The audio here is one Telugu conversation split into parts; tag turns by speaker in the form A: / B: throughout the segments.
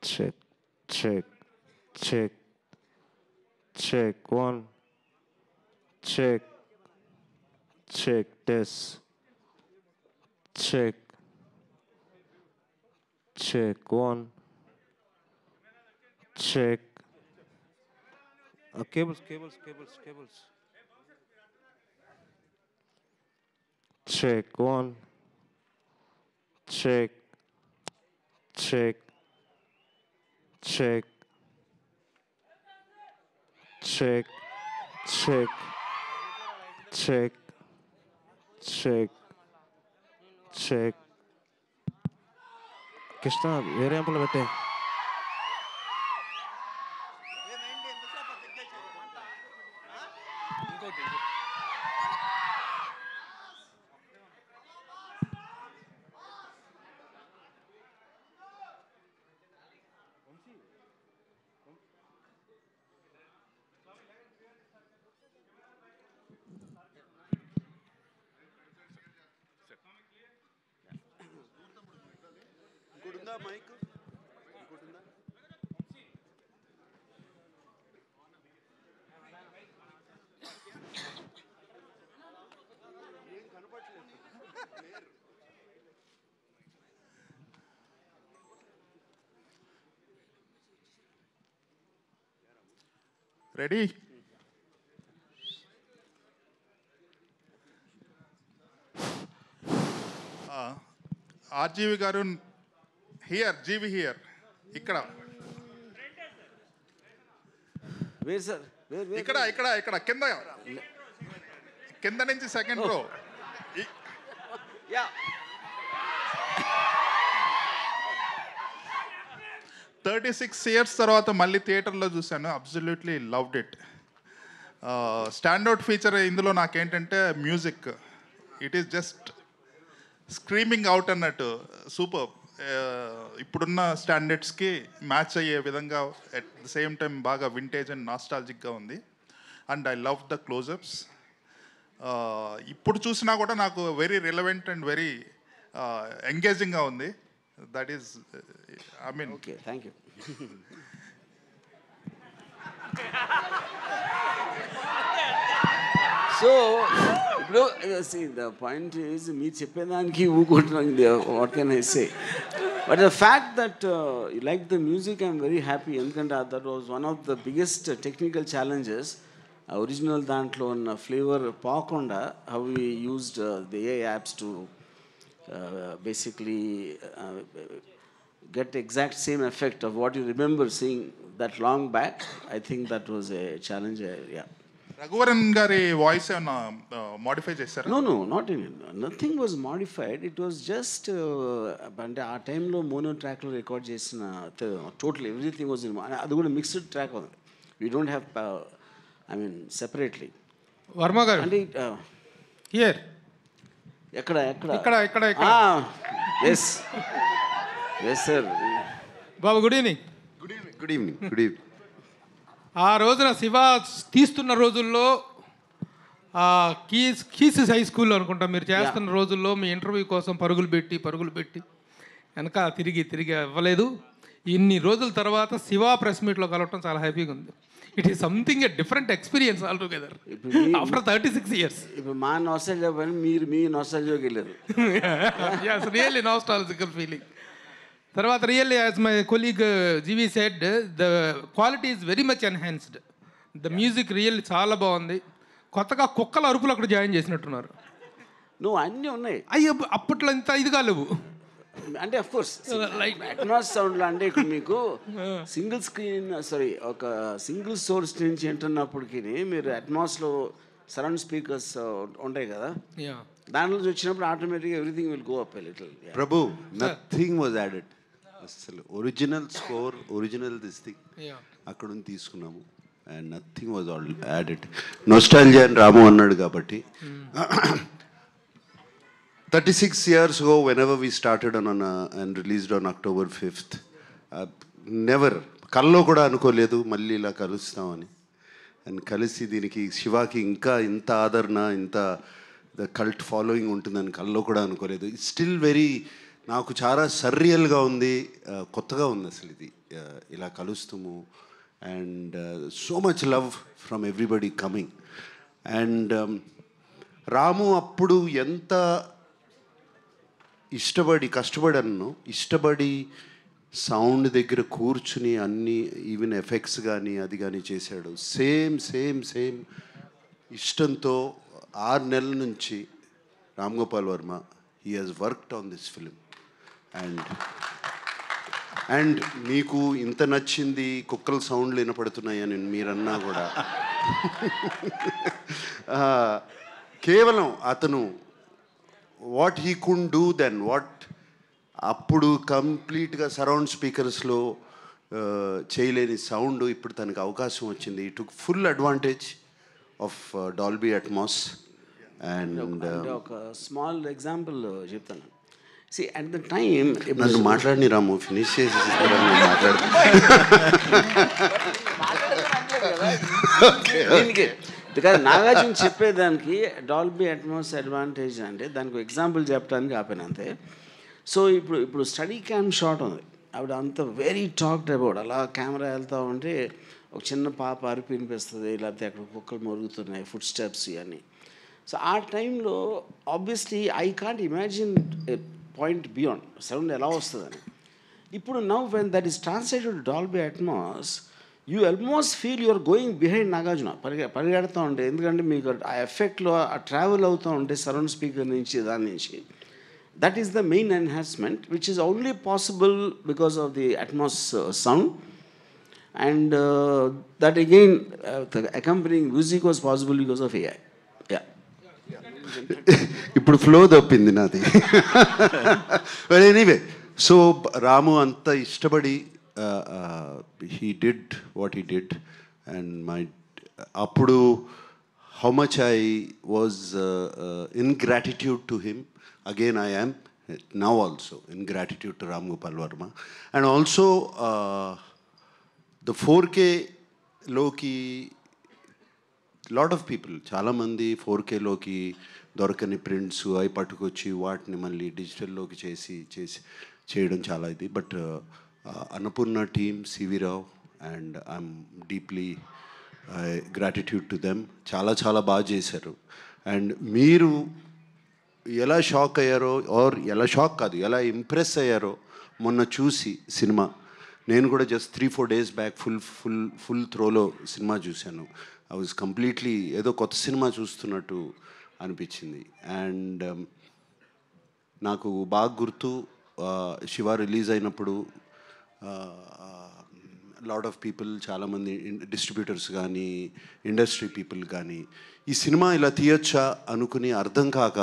A: Check, check, check, check. One, check, check. This, check, check. One, check. Cables, cables, cables, cables. Check. One, check, check, check, check, check, check, check, check. Krishna వేరే ఎంపలు పెట్టే.
B: Mike
C: ready? RGV garu here, GV here. ఇక్కడ ఇక్కడ ఇక్కడ ఇక్కడ కింద కింద నుంచి సెకండ్ రో. 36 years తర్వాత మళ్ళీ థియేటర్లో చూశాను. Absolutely loved it. Standout feature ఇందులో నాకేంటంటే music. It is just screaming out అన్నట్టు. సూపర్. ఇప్పుడున్న స్టాండర్డ్స్కి మ్యాచ్ అయ్యే విధంగా అట్ ద సేమ్ టైం బాగా వింటేజ్ అండ్ నాస్టాలజిక్గా ఉంది. And I love the closeups. ఇప్పుడు చూసినా కూడా నాకు వెరీ రిలవెంట్ అండ్ వెరీ ఎంగేజింగ్గా ఉంది. That is I mean.
B: Okay, thank you. So ఇప్పుడు ద పాయింట్ ఈజ్ మీరు చెప్పేదానికి ఊకుంటున్నాను. What can I say? But the fact that you like the music I'm very happy. ఎందుకంటే that was one of the biggest technical challenges. Original దాంట్లో ఉన్న ఫ్లేవర్ పోకుండా how we used the AI apps to basically get exact same effect of what you remember seeing that long back. I think that was a challenge. Yeah.
C: Raghuvaran గారి వాయిస్ ఏమన్నా మోడిఫై చేశారా?
B: No, not in. Nothing was modified. It was just అంటే ఆ టైంలో మోనో ట్రాక్లో రికార్డ్ చేసిన టోటల్ ఎవ్రీథింగ్ వాజ్ ఇన్. అది కూడా మిక్స్డ్ ట్రాక్ ఉంది. We don't have I mean separately.
D: Varma గారు
B: అంటే
D: హియర్
B: ఎక్కడ ఎక్కడ
D: ఇక్కడ ఇక్కడ
B: ఎస్ ఎస్ సార్.
D: బాబు గుడ్ ఈవినింగ్.
B: Good evening.
D: ఆ రోజున శివ తీస్తున్న రోజుల్లో కీసెస్ హై స్కూల్లో అనుకుంటా మీరు చేస్తున్న రోజుల్లో మీ ఇంటర్వ్యూ కోసం పరుగులు పెట్టి వెనక తిరిగి ఇవ్వలేదు. ఇన్ని రోజుల తర్వాత శివ ప్రెస్ మీట్లో కలవటం చాలా హ్యాపీగా ఉంది. It is something a different experience all together after 36 years.
B: ఇప్పుడు మా నాస్టాల్జియా పని మీరు మీ నాస్టాల్జియాకి వెళ్ళారు.
D: Really nostalgical feeling. తర్వాత really as my colleague GV said the quality is very much enhanced. The music really చాలా బాగుంది. కొత్తగా కుక్కల అరుపులు అక్కడ జాయిన్ చేసినట్టున్నారు.
B: నువ్వు అన్నీ ఉన్నాయి.
D: అయ్యో అప్పట్లో ఇంత ఇదిగా లేవు.
B: అంటే అఫ్ కోర్స్ అట్మాస్ సౌండ్లో అంటే ఇక్కడ మీకు సింగిల్ స్క్రీన్ ఒక సింగిల్ సోర్స్ నుంచి వింటున్నప్పటికీ మీరు అట్మాస్లో సరౌండ్ స్పీకర్స్ ఉంటాయి కదా, దాంట్లో వచ్చినప్పుడు ఆటోమేటిక్గా everything will go up a little.
E: Prabhu, nothing was added. అసలు original score, original this thing అక్కడ నుంచి తీసుకున్నాము. And nothing was all added. Nostalgia అని రాము అన్నాడు కాబట్టి 36 years ago, whenever we started and released on October 5th, never కల్లో కూడా అనుకోలేదు మళ్ళీ ఇలా కలుస్తామని. అండ్ కలిసి దీనికి శివాకి ఇంకా ఇంత ఆదరణ, ఇంత ద కల్ట్ ఫాలోయింగ్ ఉంటుందని కల్లో కూడా అనుకోలేదు. ఇట్స్ స్టిల్ వెరీ నాకు చాలా సర్రియల్గా ఉంది, కొత్తగా ఉంది అసలు ఇది ఇలా కలుస్తాము. And so much love from everybody coming. And Ramu అప్పుడు ఎంత కష్టపడి సౌండ్ దగ్గర కూర్చుని అన్ని ఈవెన్ ఎఫెక్ట్స్ కానీ అది కానీ చేశాడు. సేమ్ ఇష్టంతో 6 నెలల నుంచి Ram Gopal Varma he has worked on this film. And మీకు ఇంత నచ్చింది, కుక్కల సౌండ్లు వినపడుతున్నాయని మీరన్నా కూడా కేవలం అతను what he could do then, అప్పుడు కంప్లీట్గా సరౌండ్ స్పీకర్స్లో చేయలేని సౌండ్ ఇప్పుడు తనకు అవకాశం వచ్చింది. He took full advantage of Dolby Atmos. And
B: ఒక స్మాల్ ఎగ్జాంపుల్ చెప్తాను. సి అట్ ద టైమ్
E: నన్ను మాట్లాడిని రాము, ఫినిష్ చేసి
B: బికాజ్ నాగార్జున చెప్పేదానికి డాల్బీ అట్మాస్ అడ్వాంటేజ్ అంటే దానికి ఎగ్జాంపుల్ చెప్పడానికి ఆపాను అంతే. సో ఇప్పుడు స్టడీ క్యామ్ షాట్ ఉంది, ఆవిడ అంత వెరీ టాక్డ్ అబౌట్. అలా కెమెరా వెళ్తూ ఉంటే ఒక చిన్న పాప అరిపి వినిపిస్తుంది, లేకపోతే అక్కడ కుక్కలు మొరుగుతున్నాయి, ఫుడ్ స్టెప్స్ ఇవన్నీ. సో ఆ టైంలో obviously I can't imagine point beyond sound ఎలా వస్తుందని. ఇప్పుడు now when that is translated Dolby Atmos, you almost feel you're going behind Nagarjuna, పరిగెడుతూ ఉంటే. ఎందుకంటే మీకు ఆ ఎఫెక్ట్లో ఆ ట్రావెల్ అవుతూ ఉంటే సరౌండ్ స్పీకర్ నుంచి దాని నుంచి. That is the main enhancement, which is only possible because of the Atmos sound. And that again, the accompanying music was possible because of AI. Yeah.
E: ఇప్పుడు ఫ్లో తప్పింది నాది. బట్ ఎనీవే, సో రాము అంత ఇష్టపడి he did what he did. And అప్పుడు how much I was in gratitude to him. Again, I am now also in gratitude to Ram Gopal Varma. And also, the 4K loki, lot of people, చాలా మంది 4K లోకి దొరకని ప్రింట్స్ అవి పట్టుకొచ్చి వాటిని మళ్ళీ డిజిటల్లోకి చేయడం చాలా ఇది. But Annapurna team, CV Rao, and I'm deeply gratitude to them. చాలా బాగా చేశారు. అండ్ మీరు ఎలా షాక్ అయ్యారో, ఆర్ ఎలా షాక్ కాదు, ఎలా ఇంప్రెస్ అయ్యారో మొన్న చూసి సినిమా. నేను కూడా జస్ట్ 3-4 days బ్యాక్ ఫుల్ త్రోలో సినిమా చూశాను. ఐ వాజ్ కంప్లీట్లీ ఏదో కొత్త సినిమా చూస్తున్నట్టు అనిపించింది. అండ్ నాకు బాగా గుర్తు, శివ రిలీజ్ అయినప్పుడు లాట్ ఆఫ్ పీపుల్, చాలామంది డిస్ట్రిబ్యూటర్స్ కానీ ఇండస్ట్రీ పీపుల్ కానీ ఈ సినిమా ఇలా తీయొచ్చా అనుకుని అర్థం కాక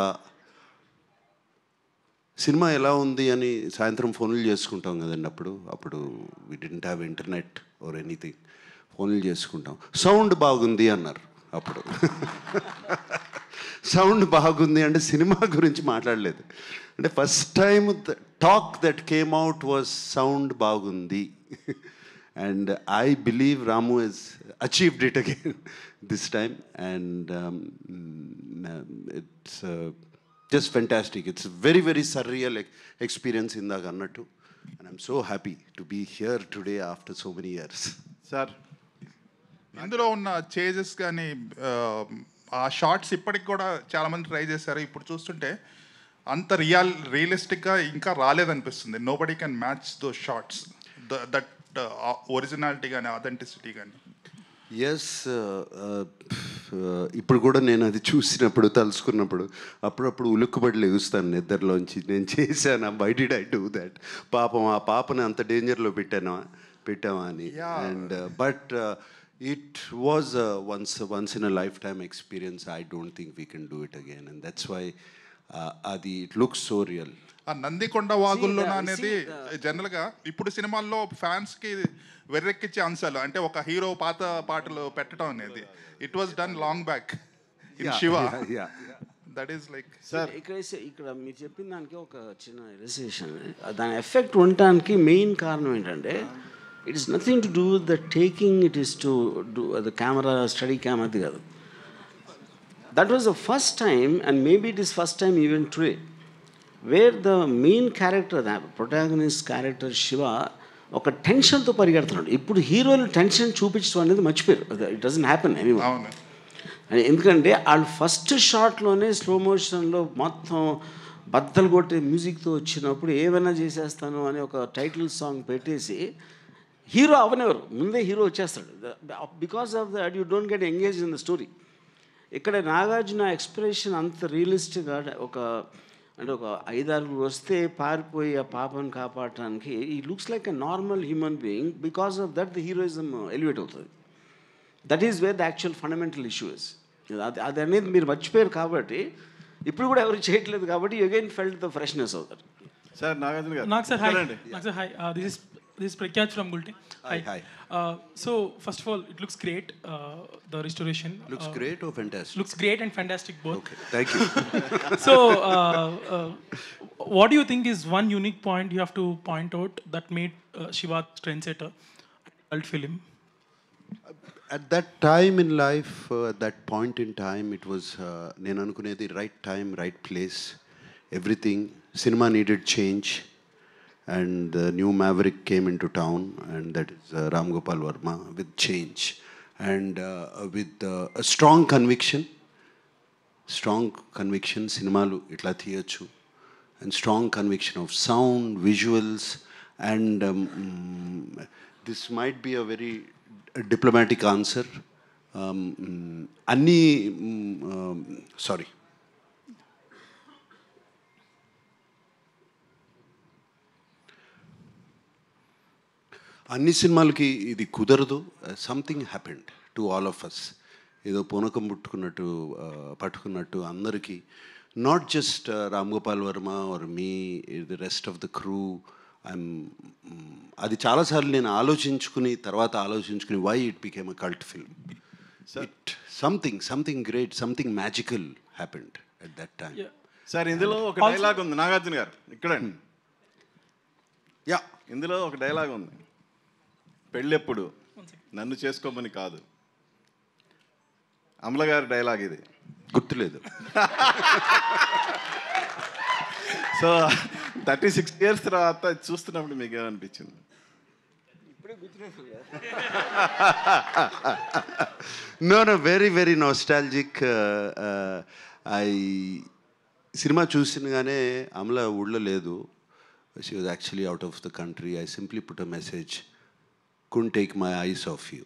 E: సినిమా ఎలా ఉంది అని సాయంత్రం ఫోన్లు చేసుకుంటాం కదండి. అప్పుడు we didn't have internet or anything. ఫోన్లు చేసుకుంటాం. సౌండ్ బాగుంది అన్నారు. అప్పుడు సౌండ్ బాగుంది అంటే సినిమా గురించి మాట్లాడలేదు. అంటే first time talk that came out was sound బాగుంది. And I believe Ramu he's achieved it again this time. And it's just fantastic. It's a very surreal experience indaga annattu, and I'm so happy to be here today after so many years.
C: Sir, ఇందులో ఉన్న చేంజెస్ కానీ ఆ షార్ట్స్ ఇప్పటికి కూడా చాలామంది ట్రై చేశారు. ఇప్పుడు చూస్తుంటే అంత రియలిస్టిక్గా ఇంకా రాలేదనిపిస్తుంది. Nobody can match those shots, that originality కానీ అథెంటిసిటీ కానీ.
E: ఎస్, ఇప్పుడు కూడా నేను అది చూసినప్పుడు తలుసుకున్నప్పుడు అప్పుడప్పుడు ఉలుక్కుబడి లెగుస్తాను నిద్రలోంచి. నేను చేశాను, why did I do that, పాపం ఆ పాపని అంత డేంజర్లో పెట్టామా అని. And but it was once in a life time experience. I don't think we can do it again. And that's why అది ఇట్ లుక్స్ సో రియల్.
C: ఆ నందికొండ వాగుల్లో అనేది జనరల్గా ఇప్పుడు సినిమాల్లో ఫ్యాన్స్కి వెర్రెక్కిచ్చే అంశాలు, అంటే ఒక హీరో పాత పాటలు పెట్టడం అనేది it was done long back in Shiva. That is like sir,
B: ఇక్కడ మీరు చెప్పిన దానికి ఒక చిన్న రిలేషన్, దాని ఎఫెక్ట్ ఉండటానికి మెయిన్ కారణం ఏంటంటే it is nothing to do with the taking, it is to do the camera, study camera, అది కాదు. That was the first time, and maybe it is first time even today, wear the main character, the protagonist character Shiva ఒక టెన్షన్తో పరిగెడుతున్నాడు. ఇప్పుడు హీరోలు టెన్షన్ చూపించడం అనేది మర్చిపోయారు. It doesn't happen any. ఎందుకంటే వాళ్ళు ఫస్ట్ షాట్లోనే స్లో మోషన్లో మొత్తం బద్దలు కొట్టే మ్యూజిక్తో వచ్చినప్పుడు ఏమైనా చేసేస్తాను అని ఒక టైటిల్ సాంగ్ పెట్టేసి హీరో అవనెవరు, ముందే హీరో వచ్చేస్తాడు. Because of that you don't get engage in the story. ఇక్కడ నాగార్జున ఎక్స్ప్రెషన్ అంత రియలిస్టిక్గా ఒక 5-6 వస్తే పారిపోయి ఆ పాపను కాపాడటానికి he looks like a normal human being. Because of that the heroism elevate అవుతుంది. That is where the actual fundamental issue is. అది అనేది మీరు మర్చిపోయారు కాబట్టి ఇప్పుడు కూడా ఎవరు చేయట్లేదు కాబట్టి you again felt the freshness of that.
F: Sir Nagarjuna గారు.
G: నాకు sir hi. This is Prakyat from Gulti.
E: Hi.
G: So first of all, it looks great. The restoration
E: Looks great or fantastic?
G: Looks great and fantastic both.
E: Okay, thank you.
G: So what do you think is one unique point you have to point out that made Shiva trendsetter cult film?
E: At that time in life, at that point in time, it was నేను అనుకునేది right time, right place, everything. Cinema needed change, and the new maverick came into town, and that is Ram Gopal Varma with change and with a strong conviction. Cinemalu itla thiyochu, and strong conviction of sound, visuals, and this might be a very diplomatic answer. అన్ని సినిమాలకి ఇది కుదరదు. Something happened to all of us. ఏదో పూనకం పట్టుకున్నట్టు అందరికీ, not just Ram Gopal Varma or me, the rest of the crew. అది చాలాసార్లు నేను ఆలోచించుకుని why it became a cult film. It something great, something magical happened at that time.
F: Sir ఇందులో ఒక డైలాగ్ ఉంది నాగార్జున గారు, ఇక్కడండి.
E: యా,
F: ఇందులో ఒక డైలాగ్ ఉంది, పెళ్ళెప్పుడు నన్ను చేసుకోమని కాదు. అమల గారి డైలాగ్ ఇది.
E: గుర్తులేదు.
F: సో 36 years తర్వాత చూస్తున్నప్పుడు మీకు ఏమనిపించింది?
E: No, very, very nostalgic. సినిమా చూసినగానే అమల ఊళ్ళో లేదు. She was actually out of the country. I simply put a message, couldn't take my eyes off you.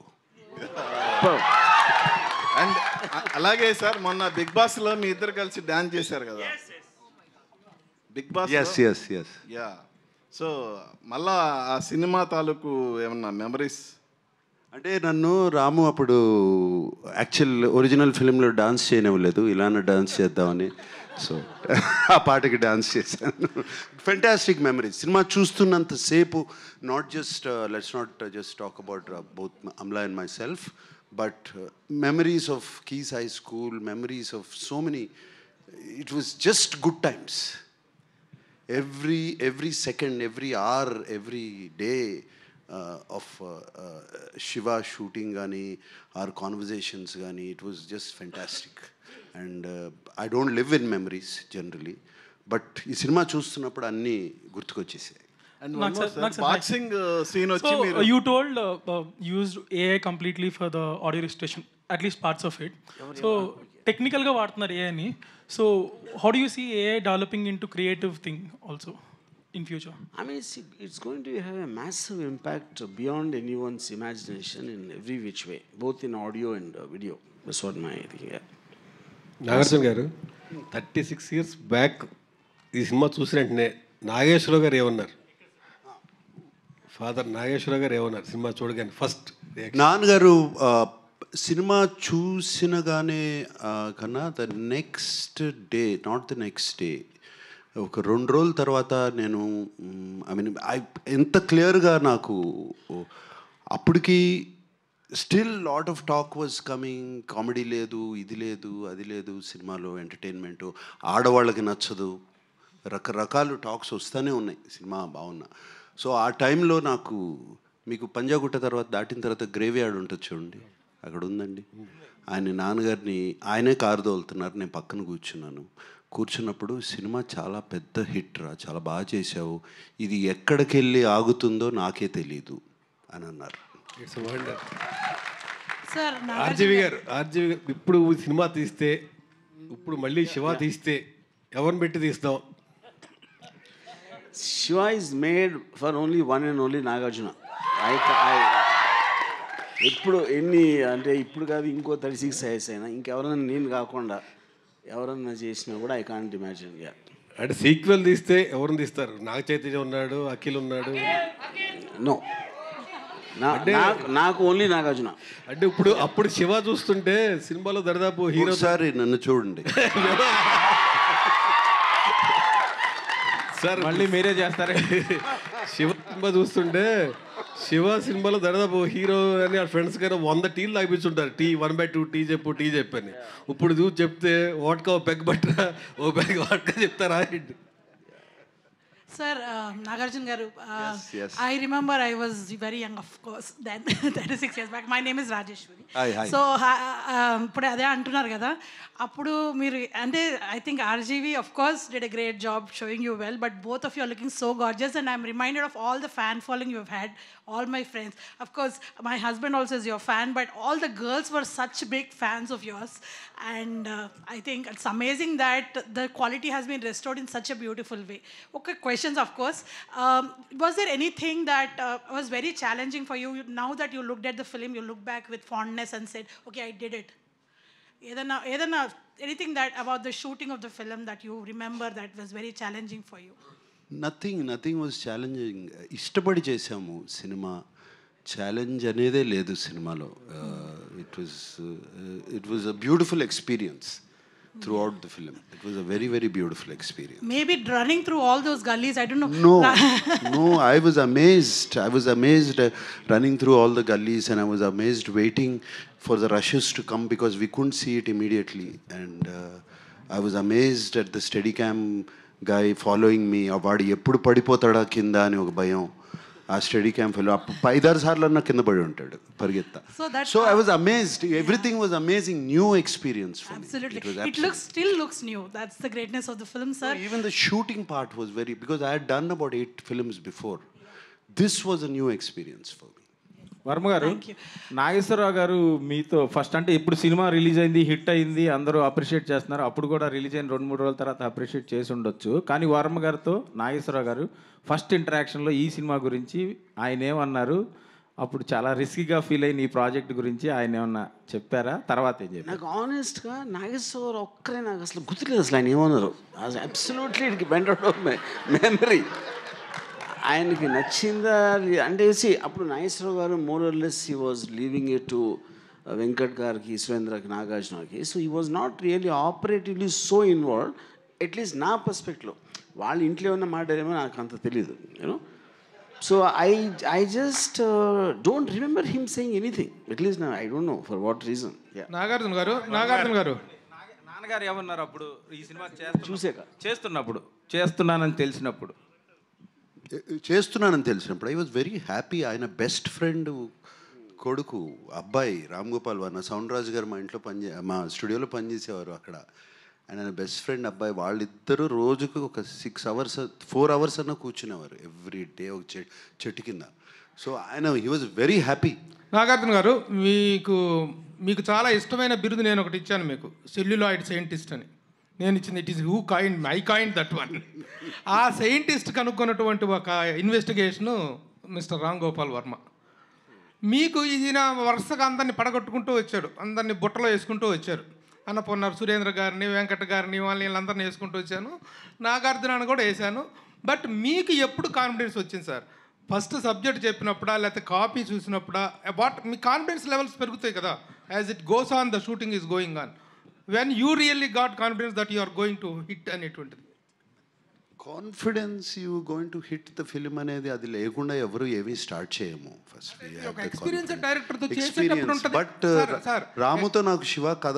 F: And అలాగే సార్ మొన్న బిగ్ బాస్లో మీ ఇద్దరు కలిసి డాన్స్ చేశారు కదా, Bigg Boss.
E: Yes.
F: Yeah. So మళ్ళా ఆ సినిమా తాలూకు ఏమన్నా మెమరీస్?
E: అంటే నన్ను రాము అప్పుడు యాక్చువల్ ఒరిజినల్ ఫిలింలో డాన్స్ చేయనివ్వలేదు, ఇలానే డాన్స్ చేద్దామని. సో ఆ పాటకి డాన్స్ చేశాను. Fantastic memories. సినిమా చూస్తున్నంతసేపు let's not just talk about both Amala and myself, but memories of keys high school, memories of so many. It was just good times. every second, every hour, every day of Shiva shooting gani, our conversations gani, it was just fantastic. And I don't live in memories generally, but ఈ సినిమా చూస్తున్నప్పుడు అన్నీ గుర్తుకొచ్చేసాయి.
F: అండ్ బాక్సింగ్ సీన్ వచ్చి మీరు
G: you told used AI completely for the audio restoration, at least parts of it. So technical గా వాడుతున్నారు AI ని. So how do you see AI developing into creative thing also in future?
B: I mean, it's going to have a massive impact beyond anyone's imagination in every which way, both in audio and video. That's what my thing. Yeah.
H: Nagarjuna గారు 36 years బ్యాక్ ఈ సినిమా చూసిన వెంటనే నాగేశ్వరరావు గారు ఏమన్నారు? ఫాదర్ నాగేశ్వరరావు గారు ఏమన్నారు సినిమా చూడగానే ఫస్ట్?
E: నాన్నగారు సినిమా చూసినగానే కన్నా the next day, not the next day, ఒక 2 రోజుల తర్వాత నేను ఎంత క్లియర్గా నాకు అప్పటికి still lot of talk was coming. Comedy లేదు, ఇది లేదు, అది లేదు సినిమాలో, ఎంటర్టైన్మెంటు ఆడవాళ్ళకి నచ్చదు, రకరకాలు టాక్స్ వస్తూనే ఉన్నాయి సినిమా బాగున్నా. సో ఆ టైంలో నాకు, మీకు పంజాగుట్ట దాటిన తర్వాత గ్రేవ్ యార్డ్ ఉంటుంది చూడండి, అక్కడ ఉందండి. ఆయన నాన్నగారిని, ఆయనే కారు తోలుతున్నారు, నేను పక్కన కూర్చున్నాను. కూర్చున్నప్పుడు సినిమా చాలా పెద్ద హిట్ రా, చాలా బాగా చేసావు, ఇది ఎక్కడికి వెళ్ళి ఆగుతుందో నాకే తెలీదు అని అన్నారు.
H: It's wonder.
I: సార్
H: ఆర్జీవి గారు ఇప్పుడు సినిమా తీస్తే, ఇప్పుడు మళ్ళీ శివ తీస్తే ఎవరిని పెట్టి తీస్తాం?
B: Shiva is made for only one and only Nagarjuna. ఇప్పుడు ఎన్ని అంటే ఇప్పుడు కాదు, ఇంకో 36 years అయినా ఇంకెవరైనా నేను కాకుండా ఎవరన్నా చేసినా కూడా ఐ కాంట్ ఇమాజిన్.
H: అంటే సీక్వెల్ తీస్తే ఎవరిని తీస్తారు? నాగ చైతన్య ఉన్నాడు, అఖిల్ ఉన్నాడు.
B: నో, నాకు ఓన్లీ నాగార్జున.
H: అంటే అప్పుడు శివ చూస్తుంటే సినిమాలో దరిదాపు హీరో.
E: సారి నన్ను చూడండి
J: సార్, మళ్ళీ మీరే చేస్తారే.
H: శివ సినిమా చూస్తుంటే శివ సినిమాలో దాదాపు హీరో అని ఆ ఫ్రెండ్స్ కానీ 100 టీలు తాగిపించుంటారు. టీ 1/2 టీ చెప్పని. ఇప్పుడు చూసి చెప్తే వాట్కా ఓ పెగ్ బట్టరా, ఓ పెగ్ వాట్కా చెప్తారా?
I: Sir, Nagarjun garu, I remember I was very young, of course, then 36 years back. My name is Rajeshwari.
E: Hi.
I: So, ఇప్పుడు అదే అంటున్నారు కదా, అప్పుడు మీరు అంటే I think RGV of course did a great job showing you well, but both of you are looking so gorgeous, and I'm reminded of all the fan following you've had, all my friends. Of course, my husband also is your fan, but all the girls were such big fans of yours, and I think it's amazing that the quality has been restored in such a beautiful way. Okay, questions of course. Was there anything that was very challenging for you now that you looked at the film, you look back with fondness and said, okay, I did it? Anything that about the shooting of the film that you remember that was very challenging for you?
E: Nothing was challenging. ఇష్టపడి చేసాము సినిమా. ఛాలెంజ్ అనేదే లేదు సినిమాలో. It was a beautiful experience throughout the film. It was a very, very beautiful experience.
I: Maybe running through all those gullies, I don't know.
E: No, I was amazed running through all the gullies, and I was amazed waiting for the rushes to come because we couldn't see it immediately. And I was amazed at the Steadicam guy following me. వాడు ఎప్పుడు పడిపోతాడా కింద అని ఒక భయం. ఆ స్టడీ క్యాంప్ ఫెలో 5-6 సార్లు అన్న కింద పడి ఉంటాడు పరిగెత్తా. So I was amazed. Everything was amazing, new experience for me.
I: Absolutely. Still looks new. That's the greatness of the film, sir.
E: So even the shooting part was because I had done about 8 films before. This was a new experience for me.
J: Varma గారు, నాగేశ్వరరావు గారు మీతో ఫస్ట్ అంటే ఇప్పుడు సినిమా రిలీజ్ అయింది, హిట్ అయింది, అందరూ అప్రిషియేట్ చేస్తున్నారు. అప్పుడు కూడా రిలీజ్ అయిన 2-3 రోజుల తర్వాత అప్రిషియేట్ చేసి ఉండొచ్చు. కానీ వర్మ గారితో నాగేశ్వరరావు గారు ఫస్ట్ ఇంటరాక్షన్లో ఈ సినిమా గురించి ఆయన ఏమన్నారు? అప్పుడు చాలా రిస్కీగా ఫీల్ అయిన ఈ ప్రాజెక్ట్ గురించి ఆయన ఏమన్నా చెప్పారా? తర్వాత ఏం చెప్పారు?
B: నాకు ఆనెస్ట్గా నాగేశ్వరరావు ఒక్కరే నాకు అసలు గుర్తులేదు అసలు ఆయన ఏమన్నారు. Absolutely it went out of my memory. ఆయనకి నచ్చిందా అంటే అప్పుడు Nageswara Rao garu more or less he was leaving it to Venkat గారికి, సురేంద్రకి, నాగార్జునకి. So he was not really operatively so involved, at least నా పర్స్పెక్టివ్లో. వాళ్ళ ఇంట్లో ఉన్న మాట్లాడేమో నాకు అంత తెలీదు, you know. So I just don't remember him saying anything, at least I don't know for what reason.
D: Nagarjuna garu
J: నాన్నగారు ఏమన్నారు అప్పుడు ఈ సినిమా
E: చేస్తున్నానని తెలిసినప్పుడు? I was very happy. ఆయన బెస్ట్ ఫ్రెండ్ కొడుకు అబ్బాయి రామ్ గోపాల్ వర్మ, సౌండ్ రాజు గారు మా స్టూడియోలో పనిచేసేవారు అక్కడ. ఆయన బెస్ట్ ఫ్రెండ్ అబ్బాయి. వాళ్ళిద్దరూ రోజుకు ఒక 4 hours అన్నా కూర్చునేవారు ఎవ్రీ డే ఒక చెట్టు కింద. సో ఆయన he was very happy.
D: Nagarjuna గారు, మీకు చాలా ఇష్టమైన బిరుదు నేను ఒకటి ఇచ్చాను మీకు, సెల్యులాయిడ్ సైంటిస్ట్ అని నేను ఇచ్చింది. It is who coin I coin that one. ఆ సైంటిస్ట్ కనుక్కున్నటువంటి ఒక ఇన్వెస్టిగేషను మిస్టర్ రామ్ గోపాల్ వర్మ. మీకు ఈయన వరుసగా అందరినీ పడగొట్టుకుంటూ వచ్చాడు, అందరినీ బుట్టలో వేసుకుంటూ వచ్చారు. అన్నపూర్ణ సురేంద్ర గారిని, వెంకట గారిని, వీళ్ళందరినీ వేసుకుంటూ వచ్చాను, నాగార్జునాన్ని కూడా వేసాను. బట్ మీకు ఎప్పుడు కాన్ఫిడెన్స్ వచ్చింది సార్? ఫస్ట్ సబ్జెక్ట్ చెప్పినప్పుడా, లేకపోతే కాపీ చూసినప్పుడా? మీ కాన్ఫిడెన్స్ లెవెల్స్ పెరుగుతాయి కదా as it goes on, the shooting is going on. When you really got confidence that you are going to hit అనేటువంటిది?
E: Confidence you going to hit the film అనేది అది లేకుండా ఎవరు ఏమీ స్టార్ట్ చేయము. ఫస్ట్ బట్ రాముతో నాకు శివ కథ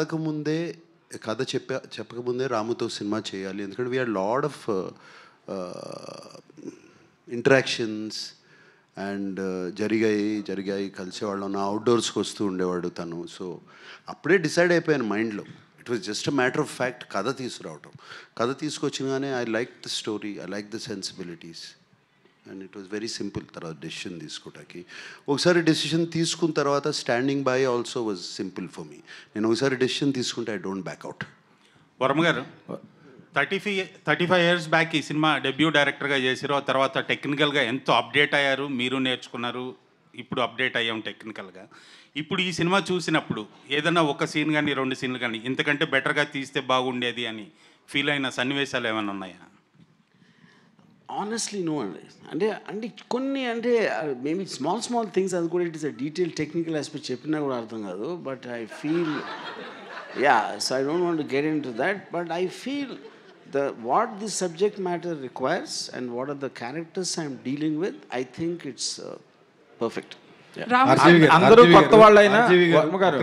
E: చెప్పకముందే రాముతో సినిమా చేయాలి, ఎందుకంటే we had lot of interactions and జరిగాయి కలిసేవాళ్ళం. నా అవుట్డోర్స్కి వస్తూ ఉండేవాడు తను. సో అప్పుడే డిసైడ్ అయిపోయాను మైండ్లో it was just a matter of fact కథ తీసుకురావటం. కథ తీసుకొచ్చినగానే I like the story, I like the sensibilities, and it was very simple. తర్వాత డెసిషన్ తీసుకోవటానికి ఒకసారి డెసిషన్ తీసుకున్న తర్వాత standing by also was simple for me. నేను ఒకసారి డెసిషన్ తీసుకుంటే ఐ డోంట్ బ్యాక్అవుట్.
K: వర్మ గారు 35 years బ్యాక్ ఈ సినిమా డెబ్యూ డైరెక్టర్గా చేశారు. ఆ తర్వాత టెక్నికల్గా ఎంతో అప్డేట్ అయ్యారు, మీరు నేర్చుకున్నారు, ఇప్పుడు అప్డేట్ అయ్యాం టెక్నికల్గా. ఇప్పుడు ఈ సినిమా చూసినప్పుడు ఏదైనా ఒక సీన్ కానీ 2 సీన్లు కానీ ఇంతకంటే బెటర్గా తీస్తే బాగుండేది అని ఫీల్ అయిన సన్నివేశాలు ఏమైనా ఉన్నాయా?
B: ఆనెస్ట్లీ నో అండి. అంటే కొన్ని అంటే మేబీ స్మాల్ థింగ్స్, అది కూడా it is a detail technical aspect చెప్పినా కూడా అర్థం కాదు. But I feel so I don't want to get in to that, but I feel what this subject matter requires and what are the characters I'm dealing with, I think it's perfect.
J: అందరూ కొత్త వాళ్ళైనా వర్మ గారు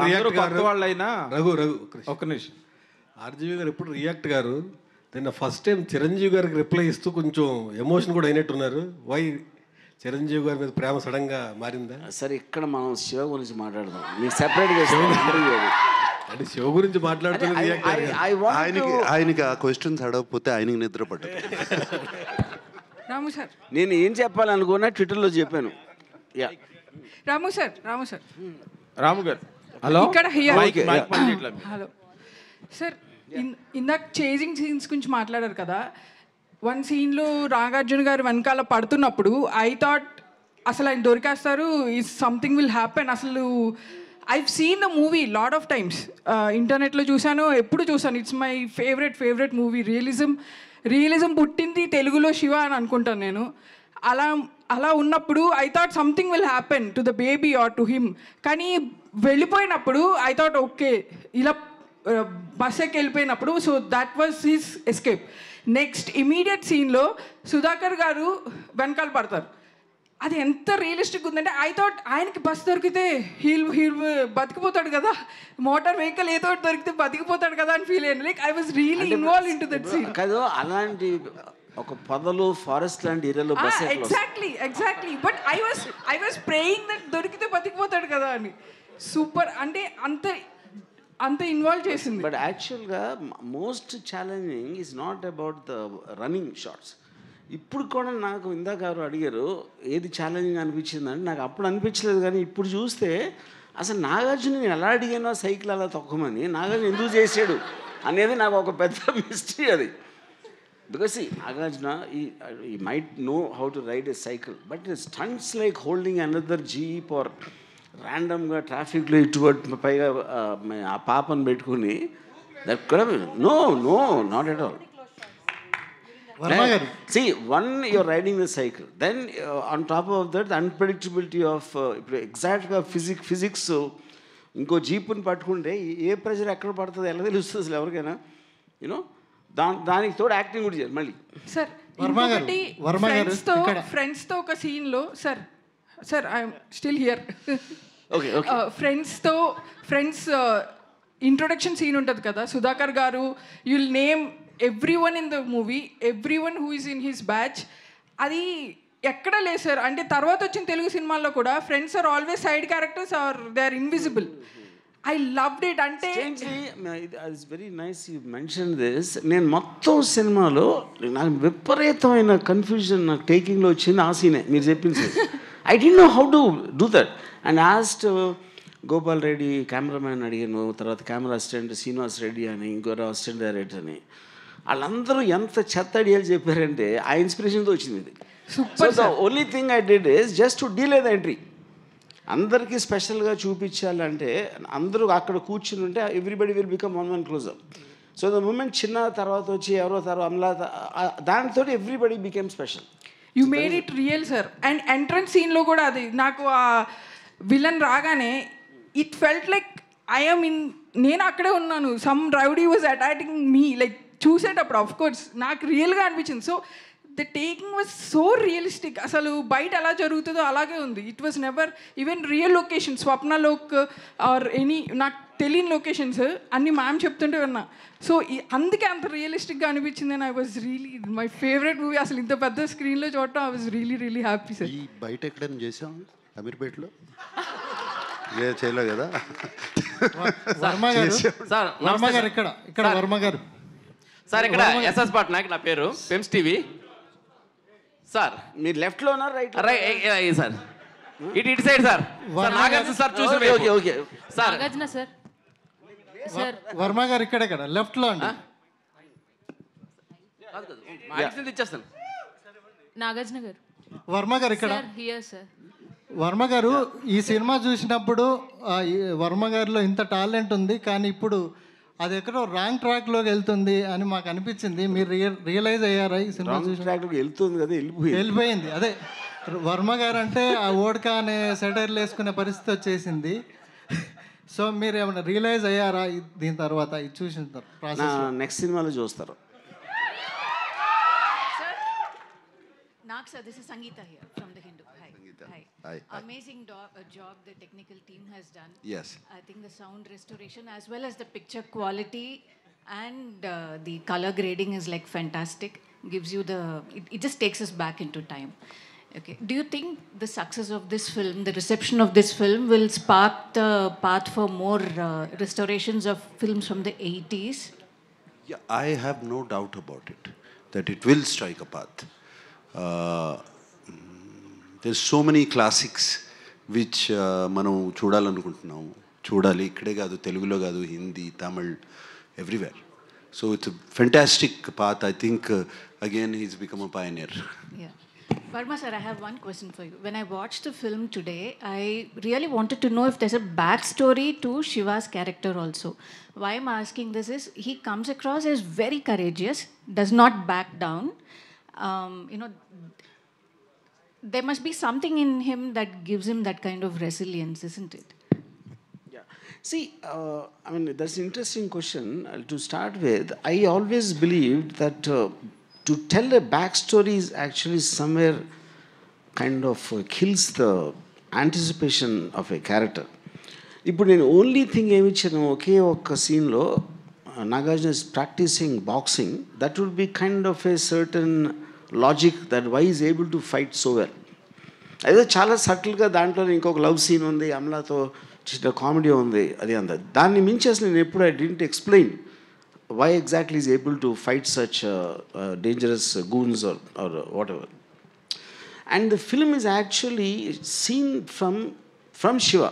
J: అందరూ కొత్త వాళ్ళైనా
H: రఘు
J: ఒక్క నిమిషం.
H: ఆర్జీవి గారు ఎప్పుడు రియాక్ట్ గారు నిన్న ఫస్ట్ టైం చిరంజీవి గారికి రిప్లై ఇస్తూ కొంచెం ఎమోషన్ కూడా అయినట్టున్నారు. వై చిరంజీవి గారి మీద ప్రేమ సడన్గా మారిందా?
B: సరే, ఇక్కడ మనం శివ గురించి మాట్లాడదాం, మీకు సెపరేట్గా.
H: అంటే శివ గురించి మాట్లాడుతున్నది
E: ఆయనకి ఆ క్వశ్చన్స్ అడగకపోతే ఆయనకి నిద్ర పట్టదు.
L: రాము సార్,
B: నేను ఏం చెప్పాలనుకున్నా ట్విట్టర్లో చెప్పాను.
L: రాము సార్
J: రాము గారు హలో,
L: ఇక్కడ హలో సార్, ఇందాక చేజింగ్ సీన్స్ గురించి మాట్లాడారు కదా. వన్ సీన్లో నాగార్జున గారు వెనకాల పడుతున్నప్పుడు ఐ థాట్ అసలు ఆయన దొరికేస్తారు, ఈజ్ సంథింగ్ విల్ హ్యాపెన్. అసలు I've seen the movie lot of times, ఇంటర్నెట్లో చూశాను, ఎప్పుడు చూసాను. It's my favourite movie. Realism పుట్టింది తెలుగులో శివ అని అనుకుంటాను నేను. అలా ఉన్నప్పుడు I thought something will happen to the baby or to him. కానీ వెళ్ళిపోయినప్పుడు ఐ థాట్ ఓకే, ఇలా బస్ ఎక్కి వెళ్ళిపోయినప్పుడు so that was his escape. Next immediate సీన్లో సుధాకర్ గారు వెనకాల పడతారు. అది ఎంత రియలిస్టిక్ ఉందంటే ఐ థాట్ ఆయనకి బస్ దొరికితే హీల్ బతికిపోతాడు కదా, మోటార్ వెహికల్ ఏదో దొరికితే బతికిపోతాడు కదా అని ఫీల్ అయ్యాను. Like I was really involve in to that scene.
B: కదా, అలాంటి ఒక పొదలు ఫారెస్ట్ లాంటి ఏరియాలో bus
L: exactly but I was praying that దొరికితే బతికిపోతాడు కదా అని. సూపర్, అంటే అంత ఇన్వాల్వ్ చేసింది.
B: బట్ యాక్చువల్గా most challenging is not about the running shots. ఇప్పుడు కూడా నాకు ఇందాక ఎవరు అడిగారు ఏది ఛాలెంజింగ్ అనిపించిందంటే, నాకు అప్పుడు అనిపించలేదు, కానీ ఇప్పుడు చూస్తే అసలు నాగార్జున నేను ఎలా అడిగానో సైకిల్ అలా తొక్కమని, నాగార్జున ఎందుకు చేసాడు అనేది నాకు ఒక పెద్ద మిస్టరీ అది. బికాస్ నాగార్జున ఈ might know how to ride a cycle, but stunts like holding another jeep or ర్యాండమ్గా ట్రాఫిక్లో ఇటువంటి పైగా ఆ పాపను పెట్టుకుని దట్ కూడా no not at all. See, one, you're riding the cycle. Then on top of that, the unpredictability of exactగా physics. ఇంకో జీపుని పట్టుకుంటే ఏ ప్రెషర్ ఎక్కడ పడుతుంది ఎలా తెలుస్తుంది అసలు ఎవరికైనా, యూనో. దానికి తోడు యాక్టింగ్ కూడా చేయాలి మళ్ళీ.
L: సార్ ఫ్రెండ్స్తో ఒక సీన్లో sir I'm still here. Friends introduction scene ఉంటుంది కదా, Sudhakar garu you'll name everyone in the movie, everyone who is in his batch. అది ఎక్కడ లేదు సార్. అంటే తర్వాత వచ్చిన తెలుగు సినిమాల్లో కూడా friends are always side characters or they are invisible. I loved it. అంటే
B: it's very nice you mention this. నేను మొత్తం సినిమాలో నాకు విపరీతమైన కన్ఫ్యూజన్ నాకు టేకింగ్లో వచ్చింది ఆ సీనే మీరు చెప్పింది sir. I don't no how to do that and ఆస్ట్ Gopal Reddy cameraman అడిగాను, తర్వాత కెమెరా అసిస్టెంట్ శ్రీనివాస్ రెడ్డి అని, ఇంకో అసిస్టెంట్ డైరెక్టర్ అని. వాళ్ళందరూ ఎంత చెత్త ఐడియాలు చెప్పారంటే ఆ ఇన్స్పిరేషన్తో వచ్చింది ఇది. So the only thing I did is just to delay the entry. అందరికీ స్పెషల్గా చూపించాలంటే అందరూ అక్కడ కూర్చుని ఉంటే everybody will become one closer. So the moment చిన్న తర్వాత వచ్చి ఎవరో తర్వాత అమలా దానితో everybody became special.
L: You made it real sir. And entrance సీన్లో కూడా అది నాకు ఆ విలన్ రాగానే it felt like I'm in, నేను అక్కడే ఉన్నాను. Some rowdy was attacking me like చూసేటప్పుడు ఆఫ్ కోర్స్ నాకు రియల్గా అనిపించింది. So the taking was so realistic. అసలు బయట ఎలా జరుగుతుందో అలాగే ఉంది. It was never even real location, Swapnalok or any నాకు తెలియని లొకేషన్స్ అన్నీ మ్యామ్ చెప్తుంటే విన్నా. సో అందుకే అంత రియలిస్టిక్గా అనిపించింది. And I was really my favourite movie. అసలు ఇంత పెద్ద స్క్రీన్లో చూడటం I was really happy sir.
E: ఈ బయట ఎక్కడైనా చేసాం అమీర్పేటలో చేయలేదు కదా.
M: వర్మ గారు సార్, వర్మ గారు ఇక్కడ వర్మ గారు సార్, ఇక్కడ ఎస్ఎస్ పట్నాయక్ నా పేరు, పెమ్స్ టీవీ సార్.
B: మీరు లెఫ్ట్లో ఉన్నారు, రైట్
M: సార్, ఇటు సైడ్ సార్. నాగార్జున సార్ చూసి
B: okay okay
M: sir.
N: Nagarjuna sir,
M: Varma గారు ఇక్కడ లెఫ్ట్ లో అండి. ఇచ్చేస్తాను.
N: నాగార్జున గారు,
M: వర్మ గారు ఇక్కడ.
N: Here sir.
M: వర్మ గారు, ఈ సినిమా చూసినప్పుడు ఈ వర్మ గారిలో ఇంత టాలెంట్ ఉంది, కానీ ఇప్పుడు అది ఎక్కడో రాంగ్ ట్రాక్లోకి వెళ్తుంది అని మాకు అనిపించింది. మీరు రియలైజ్ అయ్యారా ఈ సినిమా
B: చూసి? వెళ్తుంది కదా,
M: వెళ్ళిపోయింది. అదే వర్మ గారు అంటే ఆ ఓడకా అనే సెటైర్లు వేసుకునే పరిస్థితి వచ్చేసింది. సో మీరు ఏమైనా రియలైజ్ అయ్యారా దీని తర్వాత, ఇది చూసిన ప్రాసెస్?
B: నెక్స్ట్ సినిమాలో చూస్తారు.
O: Nak sir, this is Sangeeta here from The Hindu. Hi. Hi.
E: Hi.
O: Amazing job the technical team has done.
E: Yes.
O: I think the sound restoration as well as the picture quality and the color grading is like fantastic. Gives you it just takes us back into time. Okay. Do you think the success of this film, the reception of this film will spark the path for more restorations of films from the 80s?
E: Yeah, I have no doubt about it, that it will strike a path. There's so many classics which మనం చూడాలనుకుంటున్నాము, చూడాలి. ఇక్కడే కాదు, తెలుగులో కాదు, Hindi, Tamil, everywhere. So it's fantastic path. I think again he's become a pioneer.
O: Yeah. Varma sir, I have one question for you. When I watched the film today, I really wanted to know if there's a backstory to Shiva's character also. Why I'm asking this is, he comes across as very courageous, does not back down. There must be something in him that gives him that kind of resilience, isn't it?
B: Yeah. See, I mean, that's an interesting question. To start with, I always believed that to tell a backstory is actually somewhere kind of kills the anticipation of a character. ఇప్పుడు నేను ఓన్లీ థింగ్ ఏమి ఇచ్చాను, ఒకే ఒక్క సీన్లో Nagarjuna is practising boxing, that would be kind of a certain logic that why is able to fight so well. అదే చాలా సటిల్గా దాంట్లో ఇంకొక లవ్ సీన్ ఉంది, అమలాతో చిన్న కామెడీ ఉంది, అది అంత. దాన్ని మించి అసలు నేను ఎప్పుడు I didn't explain why exactly is able to fight such dangerous goons or whatever. And the film is actually seen from Shiva.